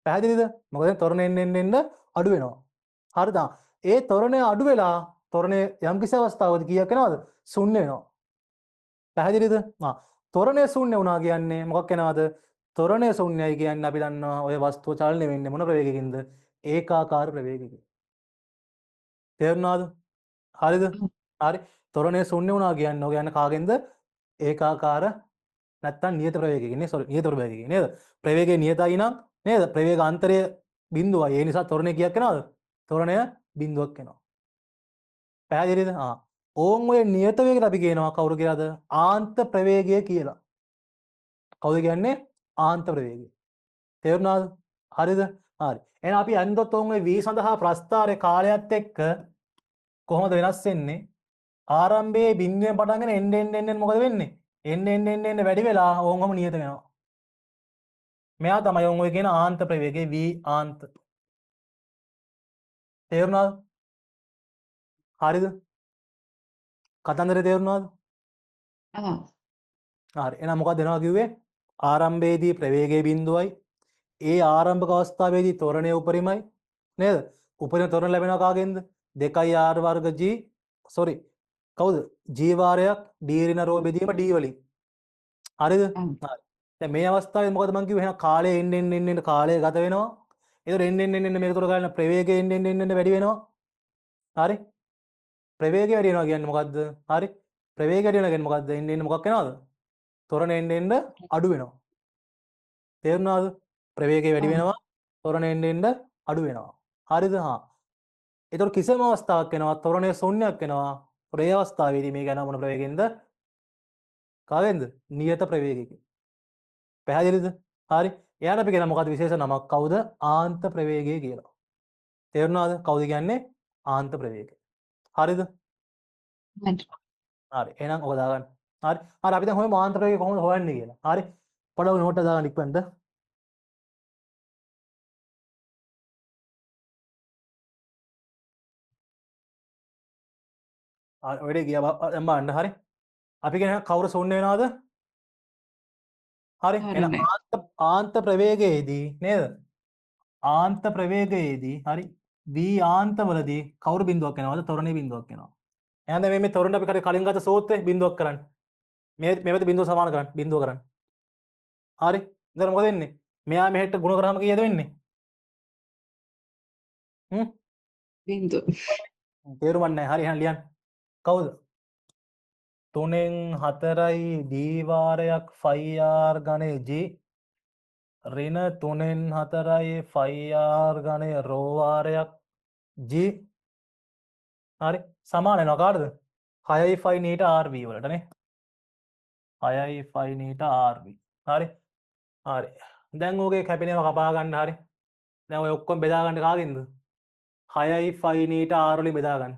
පැහැදිලිද? මොකද තොරණේ එන්න අඩු වෙනවා. හරිද? ඒ ත්වරණය අඩු වෙලා ත්වරණය යම්කිසි අවස්ථාවකදී කීයක් වෙනවද? ශුන්‍ය වෙනවා. පැහැදිලිද? ත්වරණය ශුන්‍ය වුණා කියන්නේ මොකක් වෙනවද? ත්වරණය ශුන්‍යයි කියන්නේ අපි දන්නවා ඔය වස්තුව චලනය වෙන්නේ මොන ප්‍රවේගයකින්ද? ඒකාකාර ප්‍රවේගයකින්. තේරුණාද? හරිද? හරි. ත්වරණය ශුන්‍ය වුණා කියන්නේ ඔය කියන්නේ කාගෙන්ද? ඒකාකාර නැත්තම් නියත ප්‍රවේගයකින් නේ. සෝරි නියත ප්‍රවේගයකින් නේද? ප්‍රවේගය නියතයි නම් නේද? ප්‍රවේග අන්තරය බිඳුවයි. ඒ නිසා ත්වරණය කීයක් වෙනවද? ත්වරණය බිඳුවක් වෙනවා. පැහැදිලිද? ඕන් ඔය නියත වේගයට අපි කියනවා කවුරු කියලාද? ආන්ත ප්‍රවේගය කියලා. කවුද කියන්නේ? ආන්ත ප්‍රවේගය. තේරුණාද? හරිද? හරි. එහෙනම් අපි අන්දොත් ඕන් ඔය v සඳහා ප්‍රස්ථාරයේ කාලයත් එක්ක කොහොමද වෙනස් වෙන්නේ? ආරම්භයේ බිඳුවෙන් පටන්ගෙන එන්න මොකද වෙන්නේ? එන්න වැඩි වෙලා ඕන්වම නියත වෙනවා. මෙයා තමයි ඕන් ඔය කියන ආන්ත ප්‍රවේගය v ආන්ත. තේරුණාද? හරිද? කතන්දරේ තේරුණාද? හරි. එහෙනම් මොකක්ද වෙනවා කිව්වේ? ආරම්භයේදී ප්‍රවේගයේ බිඳුවයි. ඒ ආරම්භක අවස්ථාවේදී ත්වරණය උපරිමයි. නේද? උපරිම ත්වරණ ලැබෙනවා කාගෙන්ද? 2r වර්ග g sorry. කවුද? g වාරයක් d ඍණ රෝ බෙදීම d වලින්. හරිද? හරි. දැන් මේ අවස්ථාවේ මොකද මම කිව්වේ? එහෙනම් කාලය එන්න කාලය ගත වෙනවා. ඒතර එන්න මේක තුර ගන්න ප්‍රවේගය එන්න වැඩි වෙනවා. හරි? ප්‍රවේගය වැඩි වෙනවා කියන්නේ මොකද්ද? හරි? ප්‍රවේගය වැඩි වෙනවා කියන්නේ මොකද්ද? එන්න මොකක් වෙනවද? ත්වරණ එන්න අඩු වෙනවා. තේරුණාද? ප්‍රවේගය වැඩි වෙනවා. ත්වරණ එන්න අඩු වෙනවා. හරිද? එතකොට කිසිම අවස්ථාවක් වෙනවා ත්වරණය ශූන්‍යයක් වෙනවා. ඒ අවස්ථාවේදී මේ ගැන මොන ප්‍රවේගයෙන්ද? කාගෙන්ද? නියත ප්‍රවේගයකින්. පැහැදිලිද? හරි. එයාට අපි කියන මොකද්ද විශේෂ නමක් කවුද? ආන්ත ප්‍රවේගය කියලා. තේරුණාද? කවුද කියන්නේ? ආන්ත ප්‍රවේගය. හරිද? හරි. එහෙනම් ඔක දාගන්න. හරි. හරි අපි දැන් හොයමු ආන්ත ප්‍රවේගය කොහොමද හොයන්නේ කියලා. හරි. පොඩ්ඩක් නෝට් එක දාගන්න ඉක්මනට. හරි. ඔයඩේ ගියා දැන් බලන්න. හරි. අපි කියන කවුරු ශූන්‍ය වෙනවද? හරි. එහෙනම් ආන්ත ප්‍රවේගයේදී නේද? ආන්ත ප්‍රවේගයේදී හරි v ආන්තවලදී කවුරු බිඳුවක් වෙනවද? ත්වරණයේ බිඳුවක් වෙනවා. එහෙනම් දැන් මේ ත්වරණ අපි කලින් ගත්ත සූත්‍රේ බිඳුවක් කරන්න. මේවට බිඳුව සමාන කරන්න. බිඳුව කරන්න. හරි. එතන මොකද වෙන්නේ? මෙයා මෙහෙට ගුණ කරාම කීයද වෙන්නේ? හ්ම්? බින්දු. තේරුම් නැහැ. හරි එහෙනම් ලියන්න. කවුද? 3න් 4යි d වාරයක් 5r ගණේ g ඍණ 3න් 4යි 5r ගණේ ρ වාරයක් g හරි සමාන වෙනවා කාටද? 6යි 5 නීට rv වලට නේ. 6යි 5 නීට rv. හරි. හරි. දැන් ඕකේ කැපෙනව කපා ගන්න හරි. දැන් ඔය ඔක්කොම බෙදා ගන්න කාගෙන්ද? 6යි 5 නීට r වලින් බෙදා ගන්න.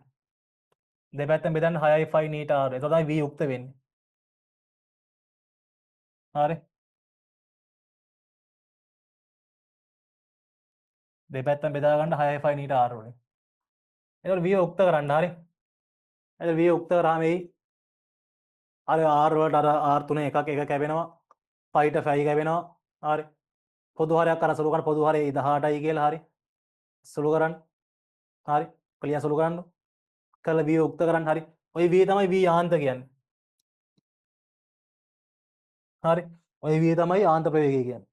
දෙපැත්තෙන් බෙදන්න 6යි 5 නීට r. එතකොට තමයි v යුක්ත වෙන්නේ. හරි. දෙපැත්තෙන් බෙදා ගන්න 6යි 5 නීට r වලින්. එතකොට v යුක්ත කරන්න හරි. එතකොට v යුක්ත කරාම එයි අර r වලට අර r තුනේ එකක් එක කැපෙනවා. 5ට 5 කැපෙනවා. හරි. පොදු හරයක් අර සුළු කරන පොදු හරේ 18යි කියලා හරි. සුළු කරන්න. හරි. ක්ලියර් සුළු කරන්න. කරලා v යුක්ත කරන්න හරි. ওই v තමයි v ආන්ත කියන්නේ. හරි. ওই v තමයි ආන්ත ප්‍රවේගය කියන්නේ.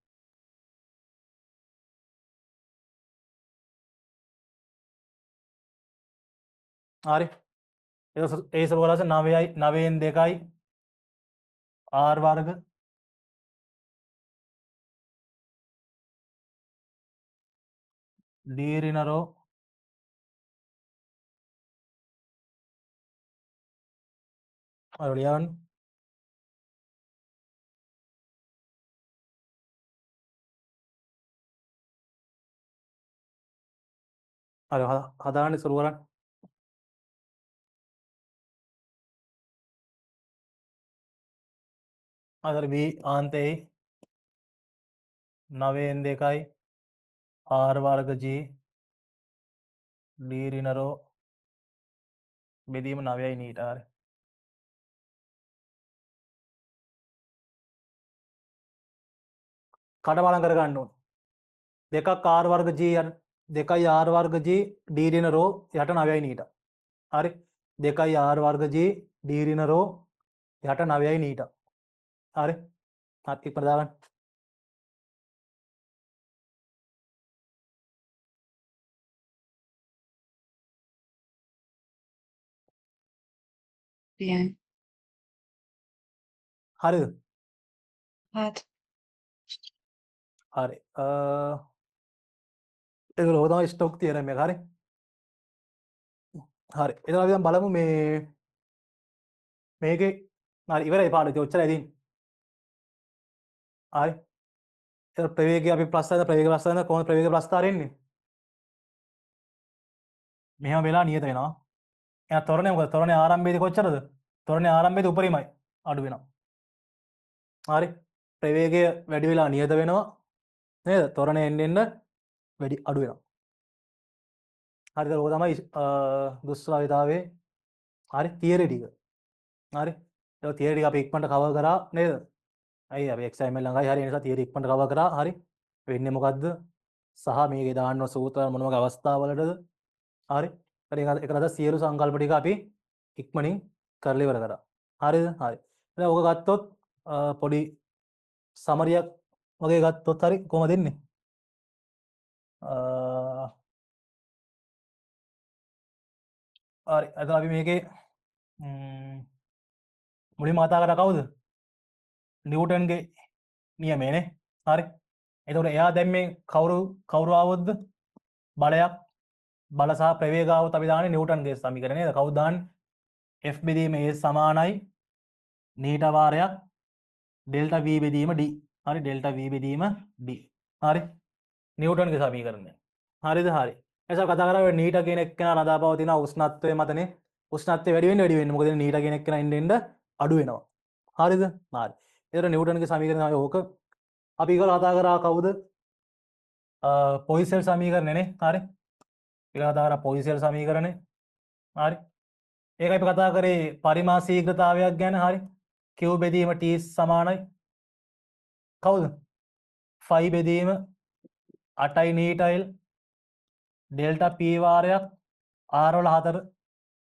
හරි. ඒ සුළු කරලා 9යි 9න් 2යි r වර්ග d ඍණ රෝ ඔය ලියවන්න. හරි හදාගන්න සුළු කරන්න. අතර v ආන්තයේ 9න් 2යි r වර්ග g d ඍණ රෝ බෙදීම 9යි නීට හරි. කඩපාඩම් කරගන්න ඕන. දෙකක් r වර්ග g දෙකයි ආර් වර්ග G D ඍණ රෝ යට 9යි නීට. හරි. දෙකයි ආර් වර්ග G D ඍණ රෝ යට 9යි නීට. හරි. හරි ඉක්මනට දාගන්න. ප්‍රියයි. හරිද? හරි. හරි. ඒක ලෝ තමයි ස්ටොක් තියරම් එක. හරි. හරි. එතන අපි දැන් බලමු මේකේ හරි ඉවරයි පාඩේ. ඉතින් ඔච්චරයි තියෙන්නේ. හරි. ඒක ප්‍රවේගය අපි ප්‍රස්තාරන කොහොමද ප්‍රවේග ප්‍රස්තාර එන්නේ? මෙහෙම වෙලා නියත වෙනවා. එහෙනම් ත්වරණය මොකද? ත්වරණයේ ආරම්භයේදී කොච්චරද? ත්වරණයේ ආරම්භයේදී උපරිමයි. අඩු වෙනවා. හරි. ප්‍රවේගය වැඩි වෙලා නියත වෙනවා. නේද? ත්වරණය එන්න වැඩි අඩු වෙනවා. හරිද? ඕක තමයි දුෂ්කරතාවයේ හරි තියරි ටික. හරි. ඒක තියරි ටික අපි ඉක්මනට කවර් කරා නේද? අයි අපි XML ළඟයි හරි. ඒ නිසා තියරි ඉක්මනට කවර් කරා. හරි. වෙන්නේ මොකද්ද? සහ මේකේ දාන්න සූත්‍ර මොන වගේ අවස්ථාවලටද? හරි. ඒක රද සියලු සංකල්ප ටික අපි ඉක්මනින් කරලා ඉවර කරා. හරිද? හරි. දැන් ඕක ගත්තොත් පොඩි සමරියක් වගේ ගත්තොත් හරි කොහමද දෙන්නේ? හරි. එතන අපි මේකේ මුලින්ම කතා කරා කවුද? නිව්ටන්ගේ නියමයනේ. හරි. එතකොට එයා දැන් මේ කවුරු ආවොත්ද? බලයක් බල සහ ප්‍රවේග ආවොත් අපි දාන්නේ නිව්ටන්ගේ සමීකරණය නේද? කවුද දාන්නේ? F බෙදීම A සමානයි නීට වාරයක් ඩෙල්ටා V බෙදීම D. හරි ඩෙල්ටා V බෙදීම D. හරි. නිව්ටන්ගේ සමීකරණය. හරිද? හරි. එතකොට කතා කරා නීට කියන එක්කෙනා රඳා පවතින උෂ්ණත්වය මතනේ. උෂ්ණත්වය වැඩි වෙන්නේ. මොකද නීට කියන එක්කෙනා එන්න අඩු වෙනවා. හරිද? හරි. එතකොට නිව්ටන්ගේ සමීකරණය තමයි ඕක. අපි ඉතල කතා කරා කවුද? පොයිසෙල් සමීකරණයනේ. හරි. ඊළඟ කතා කරා පොයිසෙල් සමීකරණය. හරි. ඒක අපි කතා කරේ පරිමා ශීඝ්‍රතාවයක් ගැන. හරි. Q බෙදීම T සමානයි කවුද? ෆයි බෙදීම 8යි නීටයිල් ඩෙල්ටා P වාරයක් R වල 4.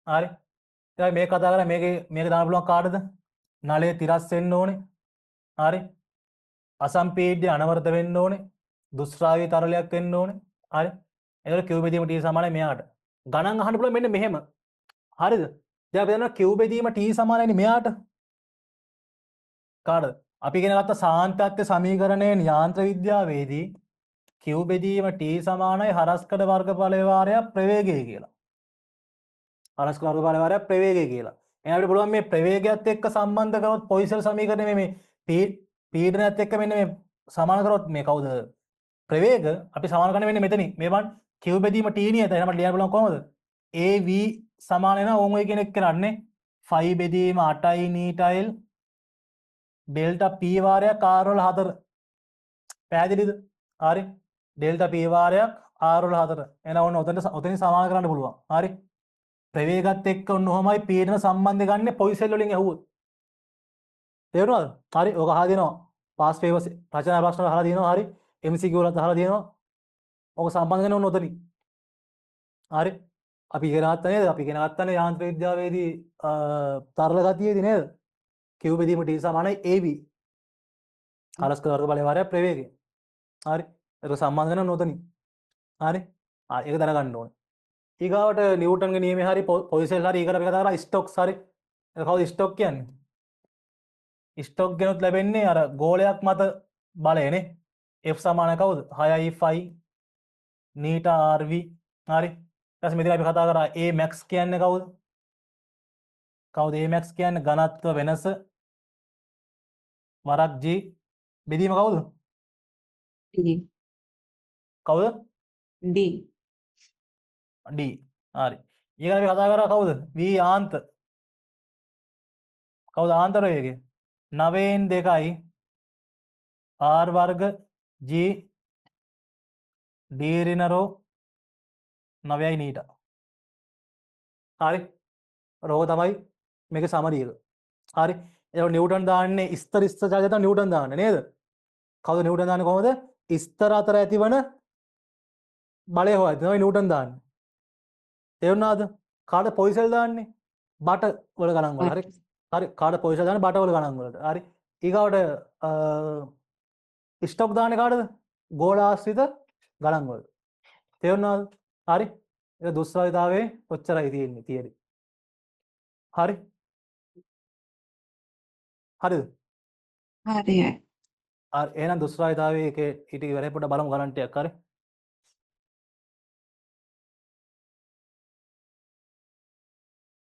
හරි. ඊට මේක කතා කරා මේක දාන්න පුළුවන් කාටද? නලයේ තිරස් වෙන්න ඕනේ. හරි. අසම්පීඩ්‍ය අනවරත වෙන්න ඕනේ. දුෂ්‍රාවී තරලයක් වෙන්න ඕනේ. හරි. එතකොට Q බෙදීම T සමානයි මෙයාට. ගණන් අහන්න පුළුවන් මෙන්න මෙහෙම. හරිද? දැන් අපි දන්නවා Q බෙදීම T සමානයිනේ මෙයාට. කාටද? අපි ඉගෙන ගත්ත සාන්තත්ත්‍ය සමීකරණයෙන් යාන්ත්‍ර විද්‍යාවේදී Q බෙදීම T සමානයි හරස්කඩ වර්ගඵල වාරයක් ප්‍රවේගය කියලා. හරස්කඩ වර්ගඵල වාරයක් ප්‍රවේගය කියලා. එහෙනම් අපිට පුළුවන් මේ ප්‍රවේගයත් එක්ක සම්බන්ධ කරොත් පොයිසල් සමීකරණය මේ පීඩනයත් එක්ක මෙන්න මේ සමාන කරොත් මේ කවුද? ප්‍රවේග අපි සමාන කරන්නේ මෙන්න මෙතනින්. මේ වන් Q බෙදීම T නියතයි. එහෙනම් අපිට ලියන්න පුළුවන් කොහොමද? AV සමාන වෙනවා ඕම් ඔය කියන එක කරන්නේ ෆයි බෙදීම 8යි නීටයිල් ඩෙල්ටා P වාරයක් R වල 4. පැහැදිලිද? හරි. ඩෙල්ටා P වාරයක් R වල 4. එහෙනම් ඔන්න ඔතනින් සමාන කරන්න පුළුවන්. හරි. ප්‍රවේගත් එක්ක ඔන්න ඔහමයි පීඩන සම්බන්ධය ගන්න පොයිසෙල් වලින් ඇහුවොත්. තේරුණාද? හරි. ඔක අහලා දෙනවා. පාස් පේපර්ස් රචනා ප්‍රශ්න අහලා දෙනවා. හරි. MCQ වලත් අහලා දෙනවා. ඔක සම්බන්ධ කරන ඔන්න ඔතනින්. හරි. අපි ඉගෙන ගත්තා නේද? අපි ඉගෙන ගත්තනේ යාන්ත්‍ර විද්‍යාවේදී තරල ගතියේදී නේද? Q බෙදීම T සමානයි AV. හරස්කඩ වර්ගඵල වාරයක් ප්‍රවේගය. හරි. ඒක සම්බන්ධ කරන නොතනින්. හරි. ඒක දැනගන්න ඕනේ. ඊගාවට නිව්ටන්ගේ නියමය හරි පොයිසෙල් හරි ඊකට අපි කතා කරා ස්ටොක්ස් හරි. ඒක කවුද ස්ටොක් කියන්නේ? ස්ටොක් ගෙනුත් ලැබෙන්නේ අර ගෝලයක් මත බලයනේ. F සමාන කවුද? 6i phi නීටා RV. හරි. ඊට පස්සේ මෙතන අපි කතා කරා A max කියන්නේ කවුද? කවුද A max කියන්නේ? ඝනත්ව වෙනස වරක් G බෙදීම කවුද? D. කවුද? D. D. හරි. ඊගොල්ලෝ අපි කතා කරා කවුද? V ආන්ත. කවුද ආන්තර වේගය? 9න් 2යි R වර්ග G D ඍණ රෝ 9යි නීටා. හරි. රෝ තමයි මේකේ සමරිය එක. හරි. එතකොට නිව්ටන් දාන්නේ ස්තර චාර්ජය තමයි නිව්ටන් දාන්නේ නේද? කවුද නිව්ටන් දාන්නේ කොහොමද? ස්තර අතර ඇතිවන බලය හොයද්දී තමයි නිව්ටන් දාන්නේ. තේරුණාද? කාට පොයිසල් දාන්නේ? බට වල ගණන් වල. හරි. හරි. කාට පොයිසල් දාන්නේ බට වල ගණන් වලට. හරි. ඊගාවට ස්ටොක් දාන්නේ කාටද? ගෝලාශ්‍රිත ගණන් වලට. තේරුණාද? හරි. ඒක දුස්සාවිතාවේ ඔච්චරයි තියෙන්නේ තියරි. හරි. හරිද? හරියයි. එහෙනම් දුස්සාවිතාවේ ඒකේ ඊට ඉවරයි පොඩ්ඩක් බලමු ගණන් ටිකක් හරි.